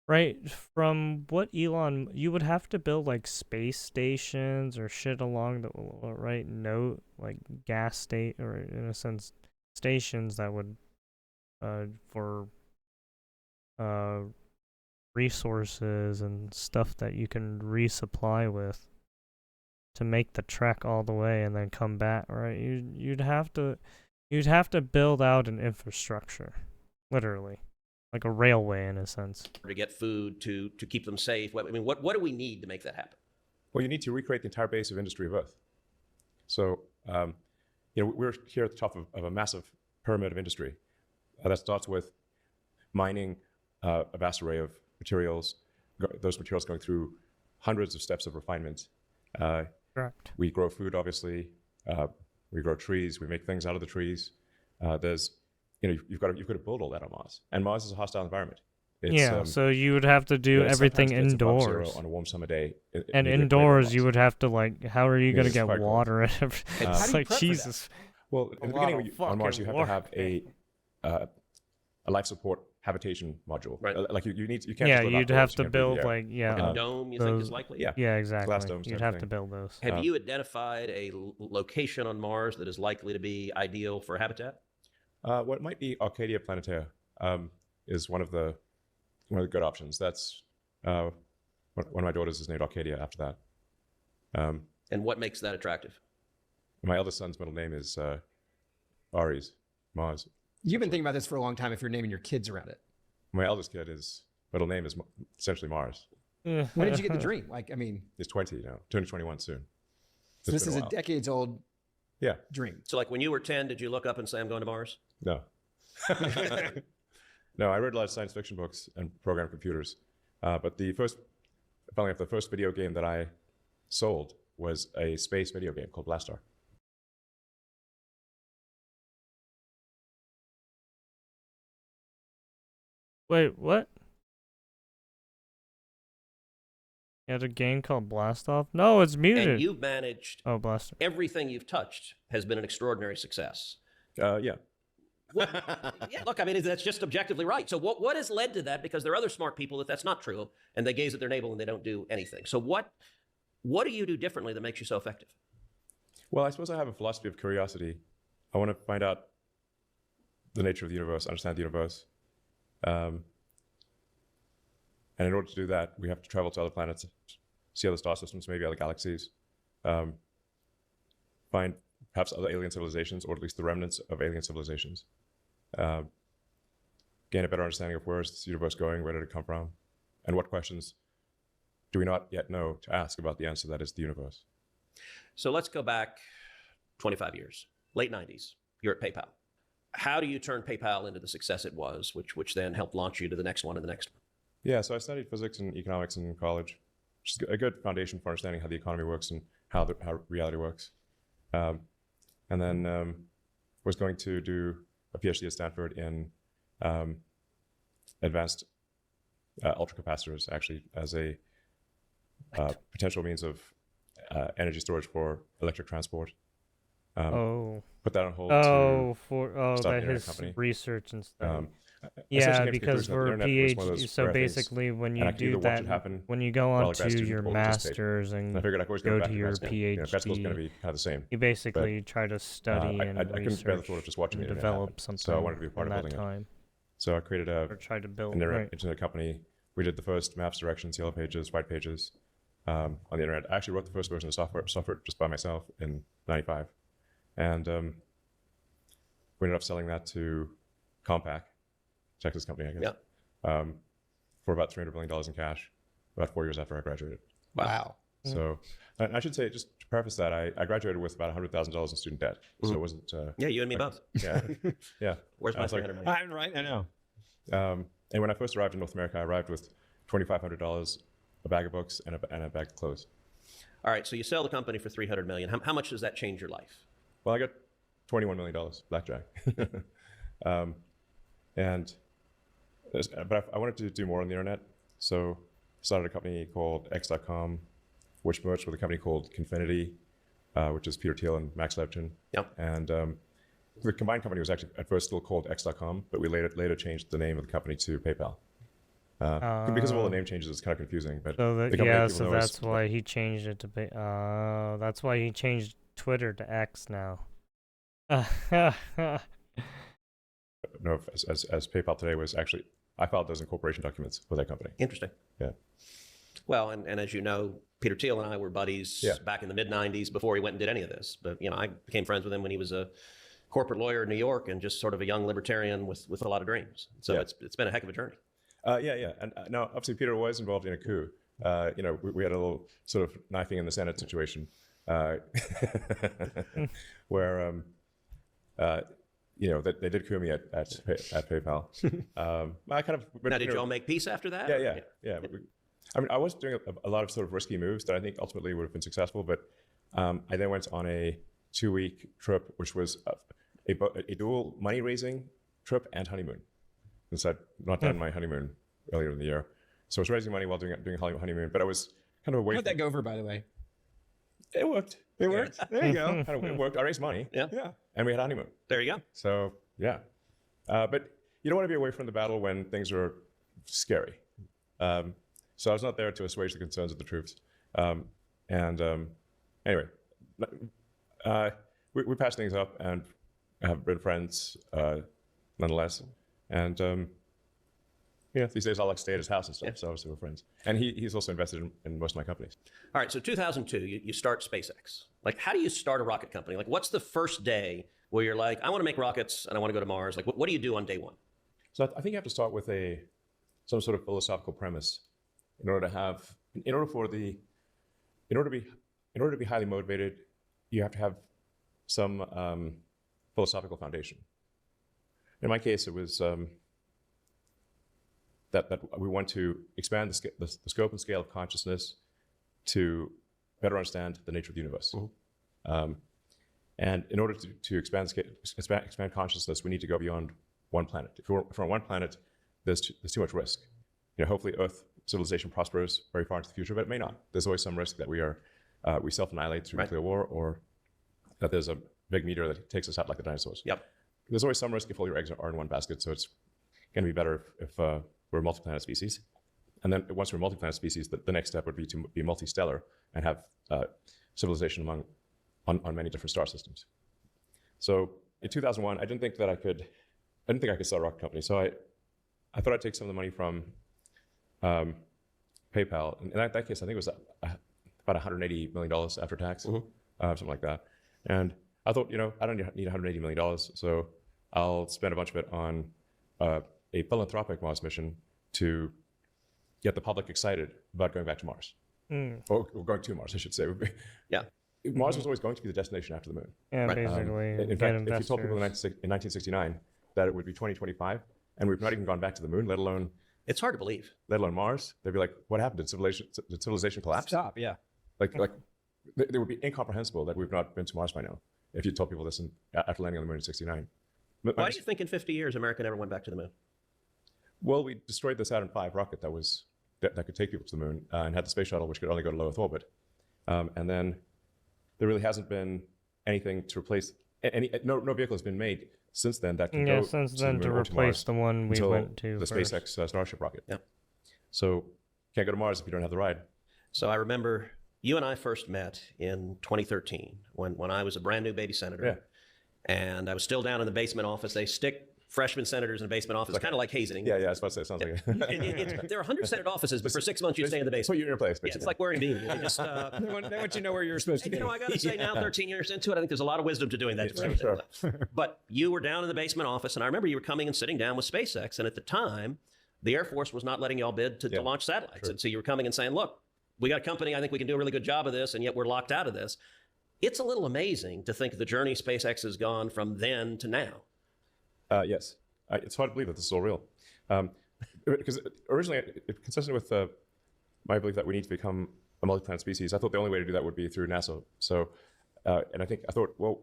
Right, from what Elon, you would have to build like space stations or shit along the right note, like gas state or in a sense stations that would for resources and stuff that you can resupply with to make the trek all the way and then come back, right? You'd have to build out an infrastructure, literally. Like a railway in a sense. To get food, to keep them safe. I mean, what do we need to make that happen? Well, you need to recreate the entire base of industry of Earth. So, we're here at the top of a massive pyramid of industry that starts with mining a vast array of materials, those materials going through hundreds of steps of refinement. Correct. We grow food, obviously. We grow trees. We make things out of the trees. You've got to build all that on Mars, and Mars is a hostile environment. So you would have to do everything indoors on a warm summer day. And indoors, you would have to how are you going to get quite water and everything? It's like prep for Jesus. Well, in the beginning on Mars, you have to have a life support habitation module. Right. Like you can't. Yeah, just live you'd outdoors, have you to can't breathe the build air. A dome, you think is likely? Yeah. Yeah, exactly. Glass domes You'd type have thing. to build those. Have you identified a location on Mars that is likely to be ideal for habitat? What might be Arcadia Planetaire is one of the good options. That's one of my daughters is named Arcadia after that. And what makes that attractive? My eldest son's middle name is Ares, Mars. You've been thinking about this for a long time if you're naming your kids around it. My eldest kid, his middle name is essentially Mars. When did you get the dream? He's 20 now, turning 21 soon. So this is a decades old dream. So like when you were 10, did you look up and say, I'm going to Mars? No. No, I read a lot of science fiction books and programmed computers. But the first video game that I sold was a space video game called Blastar. Wait, what? You had a game called Blast Off? No, it's muted. And you've managed Blaster. everything you've touched has been an extraordinary success. Yeah. Yeah, look, I mean, that's just objectively right. So what has led to that? Because there are other smart people that's not true, and they gaze at their navel and they don't do anything. So what do you do differently that makes you so effective? Well, I suppose I have a philosophy of curiosity. I want to find out the nature of the universe, understand the universe. And in order to do that, we have to travel to other planets, see other star systems, maybe other galaxies, find perhaps other alien civilizations, or at least the remnants of alien civilizations. Gain a better understanding of where is this universe going, where did it come from, and what questions do we not yet know to ask about the answer that is the universe. So let's go back 25 years, late 90s. You're at PayPal. How do you turn PayPal into the success it was, which then helped launch you to the next one and the next one? Yeah, so I studied physics and economics in college, which is a good foundation for understanding how the economy works and how reality works. And then was going to do a PhD at Stanford in advanced ultracapacitors, actually, as a potential means of energy storage for electric transport. Put that on hold. That his company. Research and stuff. Yeah, because for PhD, so basically when you do that, when you go on to your master's and go to your PhD, grad school's going to be kind of the same. You basically try to study and I couldn't bear the thought of just watching and the develop something. So I wanted to be a part of building it. So I created tried to build an internet company. We did the first maps, directions, yellow pages, white pages on the internet. I actually wrote the first version of software just by myself in '95, and we ended up selling that to Compaq, Texas company, I guess, for about $300 million in cash, about 4 years after I graduated. Wow. So I should say, just to preface that, I graduated with about $100,000 in student debt. So it wasn't... yeah, you and me both. Yeah. Yeah. Where's my $300 million? I'm right, I know. And when I first arrived in North America, I arrived with $2,500, a bag of books, and a bag of clothes. All right, so you sell the company for $300 million. How much does that change your life? Well, I got $21 million, blackjack. But I wanted to do more on the internet, so I started a company called X.com, which merged with a company called Confinity, which is Peter Thiel and Max Levchin. Yep. And the combined company was actually at first still called X.com, but we later changed the name of the company to PayPal. Because of all the name changes, it's kind of confusing. But So the company yeah, people so know that's is- why he changed it to be. That's why he changed Twitter to X now. No, as PayPal today was actually, I filed those incorporation documents for that company. Interesting. Yeah. Well, and as you know, Peter Thiel and I were buddies Yeah. back in the mid '90s before he went and did any of this. But I became friends with him when he was a corporate lawyer in New York and just sort of a young libertarian with a lot of dreams. So Yeah. it's been a heck of a journey. Yeah. And now, obviously, Peter was involved in a coup. We had a little sort of knifing in the Senate situation where, they did coup me at PayPal. I kind of. Now, did you all make peace after that? Yeah. I was doing a lot of sort of risky moves that I think ultimately would have been successful, but I then went on a 2-week trip, which was a dual money raising trip and honeymoon, since I'd not done my honeymoon earlier in the year. So I was raising money while doing honeymoon, but I was kind of away. How'd that go over, by the way? It worked. It worked. There you go. It worked. I raised money. Yeah. And we had honeymoon. There you go. So yeah, but you don't want to be away from the battle when things are scary. So I was not there to assuage the concerns of the troops. Anyway, we patched things up and have been friends nonetheless. And these days I like to stay at his house and stuff. So obviously we're friends. And he's also invested in most of my companies. All right, so 2002, you start SpaceX. Like, how do you start a rocket company? Like, what's the first day where you're like, I want to make rockets and I want to go to Mars? Like, what do you do on day one? So I think you have to start with some sort of philosophical premise in order to be highly motivated. You have to have some philosophical foundation. In my case, it was that we want to expand the scope and scale of consciousness to better understand the nature of the universe. Mm-hmm. And in order to expand consciousness, we need to go beyond one planet. If we're on one planet, there's too much risk. Hopefully Earth civilization prospers very far into the future, but it may not. There's always some risk that we self-annihilate through nuclear war, or that there's a big meteor that takes us out like the dinosaurs. Yep. There's always some risk if all your eggs are in one basket, so it's going to be better if we're a multi-planet species. And then once we're a multi-planet species, the next step would be to be multistellar and have civilization on many different star systems. So in 2001, I didn't think I could start a rocket company. So I thought I'd take some of the money from PayPal. And in that case, I think it was about $180 million after tax, something like that. And I thought, I don't need $180 million, so I'll spend a bunch of it on a philanthropic Mars mission to get the public excited about going back to Mars. Or going to Mars, I should say. Yeah. Mars was always going to be the destination after the moon. Yeah, Right. basically. In fact, if you told people in 1969 that it would be 2025, and we've not even gone back to the moon, let alone It's hard to believe. Mars, they'd be like, "What happened? Did civilization collapse?" Stop. Yeah. Like they would be incomprehensible that we've not been to Mars by now. If you told people this after landing on the moon in '69. Why do you think in 50 years America never went back to the moon? Well, we destroyed the Saturn V rocket that could take people to the moon, and had the space shuttle, which could only go to low Earth orbit. And then there really hasn't been anything to replace. No vehicle has been made since then that can go since to the then moon to or replace Mars the one we until went to the first. SpaceX Starship rocket. Yeah. So can't go to Mars if you don't have the ride. So I remember you and I first met in 2013 when I was a brand new baby senator. Yeah. And I was still down in the basement office. They stick freshman senators in the basement office, kind of like hazing. Yeah, I was about to say, it sounds like There are 100 Senate offices, but for 6 months you stay in the Put basement. you in your place, Yeah, basically. it's like wearing a beanie. They just, They want you to know where you're supposed to be. I got to say now, 13 years into it, I think there's a lot of wisdom to doing that. Sure. But you were down in the basement office, and I remember you were coming and sitting down with SpaceX, and at the time, the Air Force was not letting y'all bid to launch satellites. True. And so you were coming and saying, look, we got a company, I think we can do a really good job of this, and yet we're locked out of this. It's a little amazing to think the journey SpaceX has gone from then to now. Yes. It's hard to believe that this is all real. Because originally, consistent with my belief that we need to become a multi-planet species, I thought the only way to do that would be through NASA. So, and I thought, well,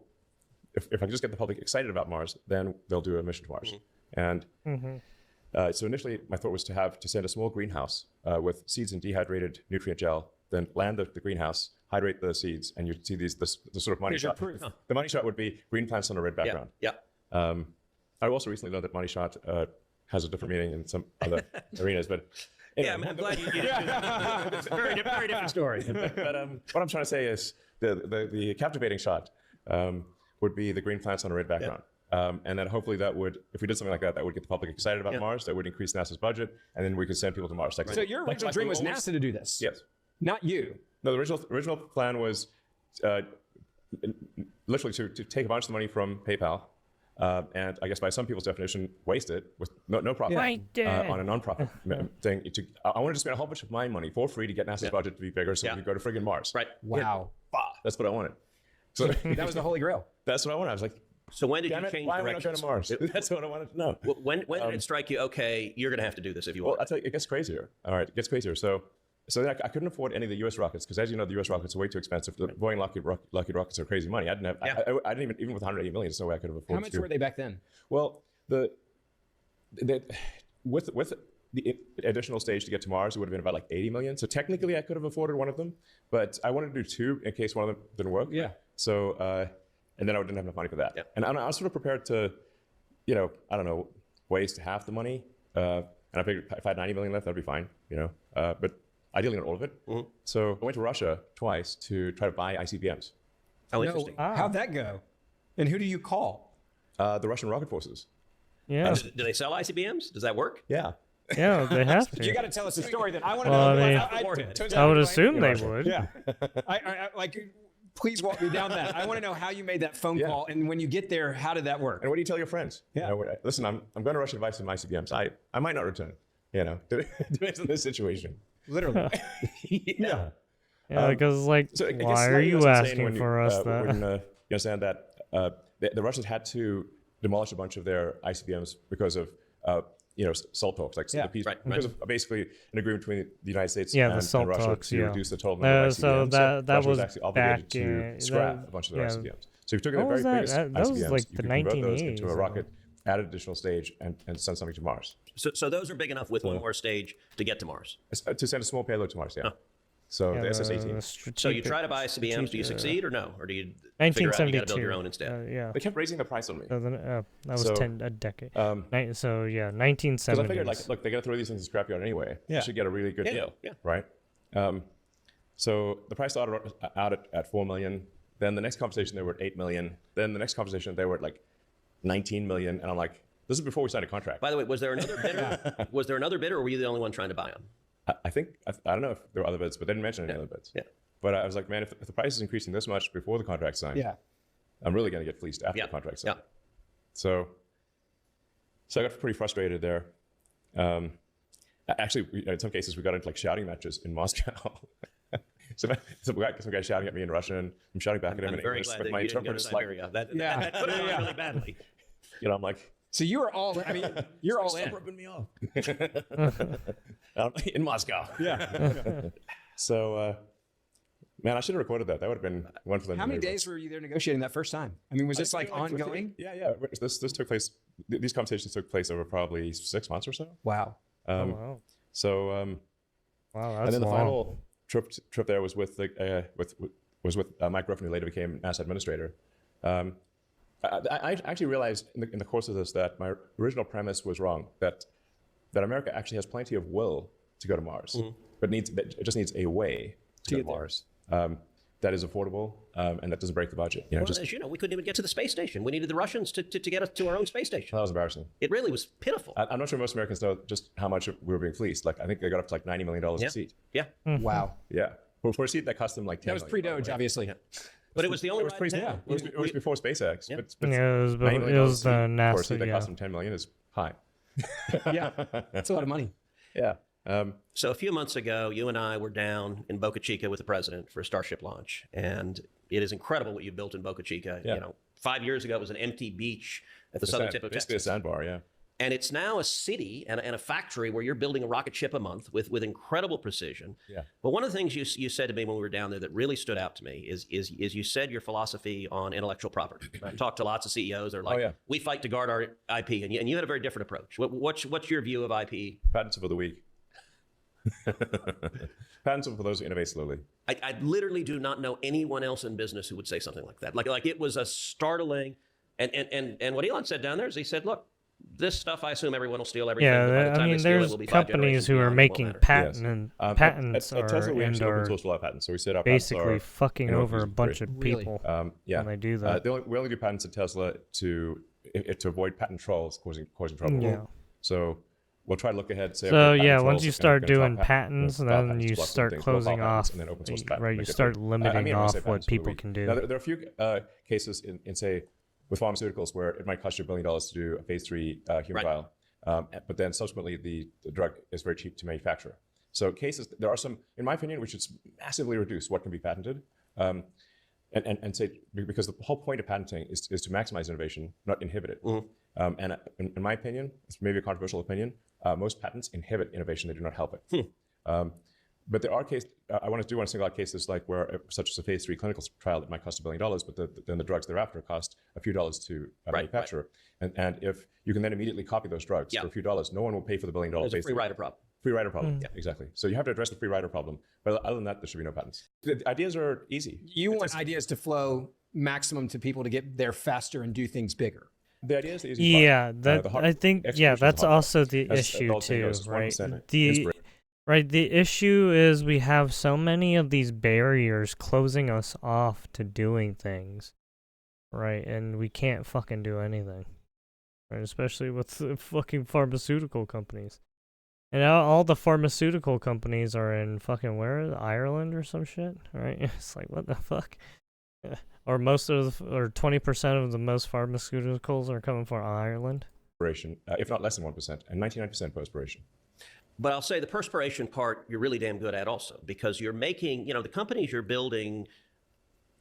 if I can just get the public excited about Mars, then they'll do a mission to Mars. And so initially, my thought was to send a small greenhouse with seeds in dehydrated nutrient gel, then land the greenhouse, hydrate the seeds, and you'd see the sort of money Here's your shot. proof. The money shot would be green plants on a red background. Yeah. I also recently learned that money shot has a different meaning in some other arenas. But anyway. Yeah, I'm glad you did. It's a very different story. But what I'm trying to say is the captivating shot would be the green plants on a red background. And then hopefully that would, if we did something like that, that would get the public excited about Mars, that would increase NASA's budget, and then we could send people to Mars. So your original dream was NASA to do this? Yes. Not you. No, the original plan was literally to take a bunch of the money from PayPal, and I guess by some people's definition, waste it with no profit on a non-profit thing. I wanted to spend a whole bunch of my money for free to get NASA's budget to be bigger so we could go to friggin' Mars. Right. Wow. That's what I wanted. So That was the holy grail. that's what I wanted. I was like, So when did damn you it, change why am I not going directions? to Mars? That's what I wanted to know. When did it strike you? Okay, you're going to have to do this if you Well, want. I'll tell you, it gets crazier. All right, it gets crazier. So then I couldn't afford any of the U.S. rockets because, as you know, the U.S. rockets are way too expensive. The Boeing Lockheed rockets are crazy money. I didn't have. I didn't even with 180 million. There's no way I could have afforded. How much were they back then? Well, with the additional stage to get to Mars, it would have been about like 80 million. So technically, I could have afforded one of them, but I wanted to do two in case one of them didn't work. Yeah. So and then I didn't have enough money for that. Yeah. And I was sort of prepared to, I don't know, waste half the money. And I figured if I had 90 million left, that'd be fine. But ideally not all of it. Mm-hmm. So I went to Russia twice to try to buy ICBMs. How interesting. How'd that go? And who do you call? The Russian rocket forces. Yeah. Do they sell ICBMs? Does that work? Yeah. Yeah, they have to. You got to tell us the story then. I want to Well, know. I would assume they would. Yeah. Please walk me down that. I want to know how you made that phone call, and when you get there, how did that work? And what do you tell your friends? Yeah. Listen, I'm going to Russia to buy some ICBMs. I might not return. Depends on this situation. Literally. Yeah. Yeah, because why are you asking for us that? When, you understand that the Russians had to demolish a bunch of their ICBMs because of SALT talks, the peace, because of basically an agreement between the United States and Russia talks, to reduce the total number of ICBMs. So that Russia was actually obligated back to scrap a bunch of their ICBMs. So if you took their What very was biggest that? That was ICBMs, like you the could convert those 1980s into a rocket, add an additional stage, and send something to Mars. So those are big enough with one more stage to get to Mars. To send a small payload to Mars, So the SS-18. So you try to buy ICBMs, do you succeed or no? Or do you figure out you got 1972. to build your own instead? Yeah. They kept raising the price on me. So that was So, a decade. So yeah, Because I 1970s. figured, look, they got to throw these things in the scrapyard anyway. Yeah. They should get a really good deal. Yeah. Right? So the price started out at 4 million. Then the next conversation, they were at 8 million. Then the next conversation, they were at 19 million. And I'm like, this is before we signed a contract. By the way, was there another bidder? Was there another bidder, or were you the only one trying to buy them? I think, I don't know if there were other bids, but they didn't mention any other bids. Yeah. But I was like, man, if the price is increasing this much before the contract's signed, I'm really going to get fleeced after the contract's signed. Yeah. So I got pretty frustrated there. Actually, in some cases, we got into shouting matches in Moscow. Some guy shouting at me in Russian. I'm shouting back at him in English. Glad But that my you didn't go to interpreter's Siberia. That put it on really badly. I'm like, So you were all. I mean, you're all in. ripping me off. In Moscow. Yeah. So, man, I should have recorded that. That would have been one for them. How many days were you there negotiating that first time? I mean, was this ongoing? Yeah. This took place. These conversations took place over probably 6 months or so. Wow. Wow. So, Wow, and that's then the long. final trip there was with Mike Griffin, who later became NASA administrator. I actually realized in the course of this that my original premise was wrong. That America actually has plenty of will to go to Mars, but it just needs a way to go to Mars that is affordable and that doesn't break the budget. As you know, we couldn't even get to the space station. We needed the Russians to get us to our own space station. That was embarrassing. It really was pitiful. I'm not sure most Americans know just how much we were being fleeced. I think they got up to $90 million a seat. Yeah. Wow. Yeah, for a seat that cost them $10 That was pre-Doge, obviously. But it was the only It was before SpaceX. Yeah. But Yeah, it was, $90 million it was the for a seat NASA. that Yeah. cost them $10 million is high. Yeah. That's a lot of money. Yeah. So a few months ago, you and I were down in Boca Chica with the president for a Starship launch, and it is incredible what you built in Boca Chica. Yeah. 5 years ago it was an empty beach at the southern tip of basically Texas, a sandbar. Yeah. and it's now a city and a factory where you're building a rocket ship a month with incredible precision. Yeah. But one of the things you said to me when we were down there that really stood out to me is you said your philosophy on intellectual property. I talked to lots of CEOs. They're like, we fight to guard our IP, and you had a very different approach. What's your view of IP? Patents for the weak. Patents for those who innovate slowly. I literally do not know anyone else in business who would say something like that. Like it was a startling, and what Elon said down there is he said, look, this stuff, I assume everyone will steal everything. Yeah, but by the time I mean, they steal it, there's will be 5 companies generations who are beyond, it won't making matter. patents at Tesla, we actually open are source a lot of patents. So we said our basically patents are fucking anyone over a can use bunch for of Really? people yeah. when they do that. We only do patents at Tesla to avoid patent trolls causing trouble. Yeah. So we'll try to look ahead. Say, So okay, patent yeah, trolls once are you gonna start drop doing patents, patents, file then patents, you plus start things, we'll file closing patents, off, and then open source right? You make it start better. limiting when I say off what patents, really, people can do. Now, there are a few cases in say with pharmaceuticals where it might cost you $1 billion to do a phase 3 human trial, but then subsequently the drug is very cheap to manufacture. So cases, there are some, in my opinion, we should massively reduce what can be patented. And say, because the whole point of patenting is to maximize innovation, not inhibit it. And in my opinion, it's maybe a controversial opinion, most patents inhibit innovation, they do not help it. But there are cases, I want to single out cases like where, such as a phase 3 clinical trial that might cost $1 billion, but then the drugs thereafter cost a few dollars to manufacture. And if you can then immediately copy those drugs for a few dollars, no one will pay for the $1 billion. There's a free rider problem. Free rider problem. Yeah, exactly. So you have to address the free rider problem. But other than that, there should be no patents. The ideas are easy. You want ideas to flow maximum to people to get there faster and do things bigger. The idea is the easy part. I think that's also the issue too, right? The issue is we have so many of these barriers closing us off to doing things, right? And we can't fucking do anything, right? Especially with the fucking pharmaceutical companies. And all the pharmaceutical companies are in fucking Ireland or some shit, right? It's like, what the fuck? Or 20% of the most pharmaceuticals are coming from Ireland. If not less than 1%, and 99% perspiration. But I'll say the perspiration part you're really damn good at also, because you're making, the companies you're building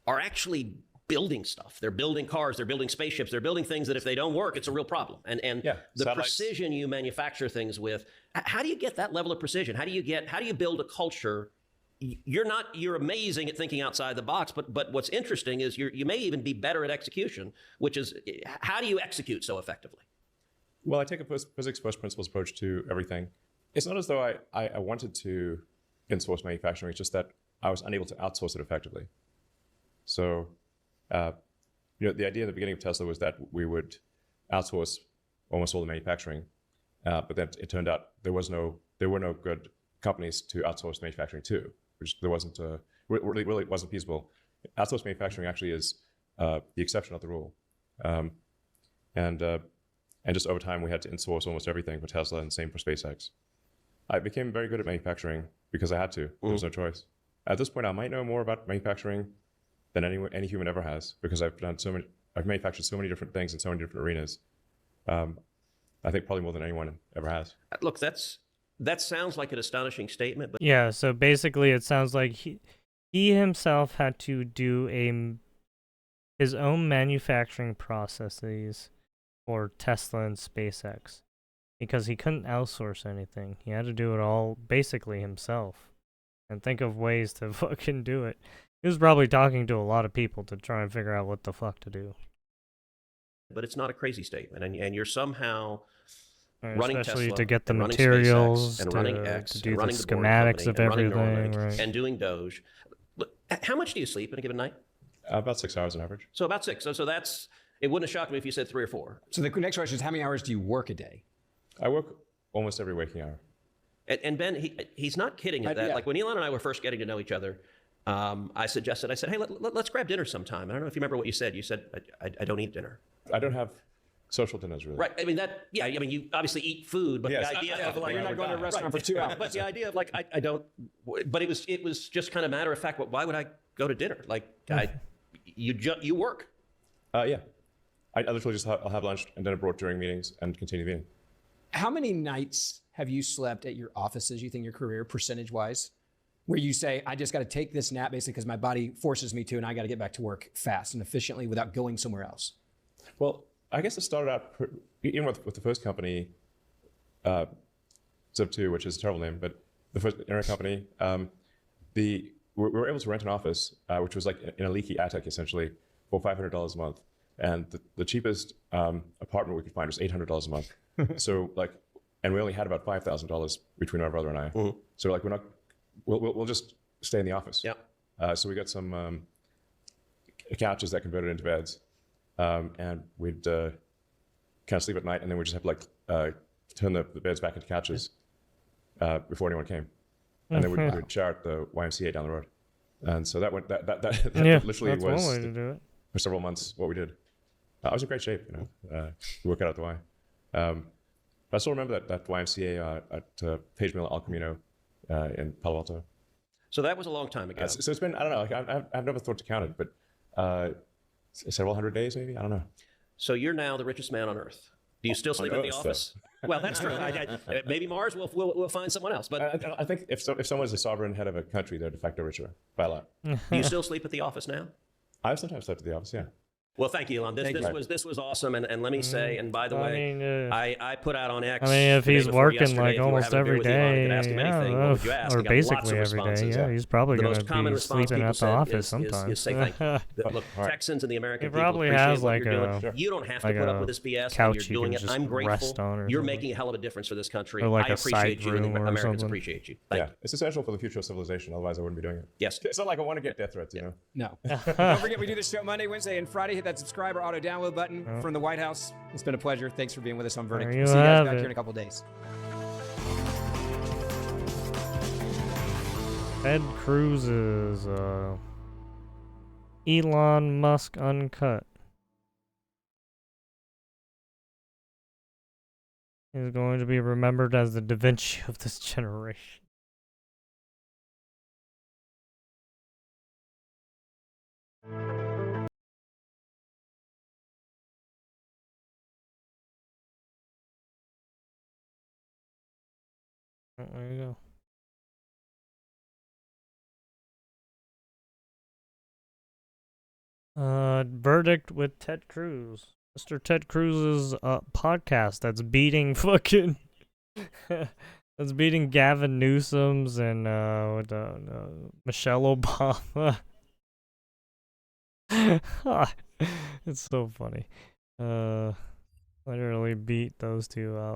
are actually building stuff. They're building cars, they're building spaceships, they're building things that if they don't work, it's a real problem. And the satellites. Precision you manufacture things with, how do you get that level of precision? How do you build a culture? You're amazing at thinking outside the box, but what's interesting is you may even be better at execution, which is, how do you execute so effectively? Well, I take a physics first principles approach to everything. It's not as though I wanted to in-source manufacturing, it's just that I was unable to outsource it effectively. So, the idea in the beginning of Tesla was that we would outsource almost all the manufacturing, but then it turned out there were no good companies to outsource manufacturing to, which there wasn't, really wasn't feasible. Outsourced manufacturing actually is the exception, not the rule. And just over time, we had to in-source almost everything for Tesla, and same for SpaceX. I became very good at manufacturing because I had to. There was no choice. At this point, I might know more about manufacturing than any human ever has, because I've manufactured so many different things in so many different arenas. I think probably more than anyone ever has. Look, that sounds like an astonishing statement. But yeah, so basically it sounds like he himself had to do his own manufacturing processes for Tesla and SpaceX, because he couldn't outsource anything. He had to do it all basically himself and think of ways to fucking do it. He was probably talking to a lot of people to try and figure out what the fuck to do. But it's not a crazy statement, and you're somehow running especially Tesla, to get the and materials, and running X, to do and running the the board schematics company, of and running everything, Neuralink, right? and doing Doge. Look, how much do you sleep in a given night? About 6 hours on average. So about 6. So that's, it wouldn't have shocked me if you said 3 or 4. So the next question is, how many hours do you work a day? I work almost every waking hour. And Ben, he's not kidding at that. Yeah. Like when Elon and I were first getting to know each other, I said, hey, let's grab dinner sometime. I don't know if you remember what you said. You said, I don't eat dinner. I don't have social dinners, really. Right. I mean, you obviously eat food, but yes. the idea of like, you're not going to a restaurant for 2 hours. But the idea of like, I don't, but it was just kind of matter of fact. Why would I go to dinner? Like, you work. Yeah. I literally I'll have lunch and then abroad during meetings and continue meeting. How many nights have you slept at your offices, you think, your career, percentage-wise, where you say, I just got to take this nap basically because my body forces me to, and I got to get back to work fast and efficiently without going somewhere else? Well, I guess it started out, even with the first company, Zip2, which is a terrible name, but the first internet company, we were able to rent an office, which was like in a leaky attic, essentially, for $500 a month. And the cheapest apartment we could find was $800 a month. So and we only had about $5,000 between my brother and I. Mm-hmm. So we'll just stay in the office. Yeah. So we got some couches that converted into beds, and we'd can't sleep at night, and then we just have to like turn the beds back into couches before anyone came, and then we'd shower at the YMCA down the road. And so that literally that's one was way to do it. for several months what we did. I was in great shape, to work out at the Y. But I still remember that YMCA at Page Mill El Camino in Palo Alto. So that was a long time ago. So it's been, I don't know, like, I've never thought to count it, but several hundred days maybe? I don't know. So you're now the richest man on earth. Do you still sleep in the Earth, office? Well, that's true. Maybe Mars, we'll find someone else. But I think if someone's the sovereign head of a country, they're de facto richer by a lot. do you still sleep at the office now? I've sometimes slept at the office, yeah. Well, thank you, Elon. This was awesome. And let me say, and by the way, I put out on X. I mean, if the day he's before working yesterday, like if you were almost having a beer every with Elon, you day, could ask him anything. What would you ask? or He got lots of basically every day, responses. yeah, he's probably The going most to common be response sleeping people at the said office is sometimes. say thank you. Look, Texans and the American people probably appreciate has what like you're a- doing. You don't have to like put up a with this BS, and couch you're you doing can it. just I'm grateful. rest on or You're something. making a hell of a difference for this country. Or like I a appreciate side you, and the room or Americans something. appreciate you. Yeah, Thank you. it's essential for the future of civilization. Otherwise, I wouldn't be doing it. Yes. It's not like I want to get death threats, you know? No. Don't forget, we do this show Monday, Wednesday, and Friday. Hit that subscribe or auto download button from the White House. It's been a pleasure. Thanks for being with us on Verdict. There you See you guys have back it. here in a couple days. Ted Cruz's Elon Musk Uncut. He's going to be remembered as the Da Vinci of this generation. Oh, there you go. Verdict with Ted Cruz. Mr. Ted Cruz's podcast that's beating fucking that's beating Gavin Newsom's and Michelle Obama. It's so funny. Literally beat those two out.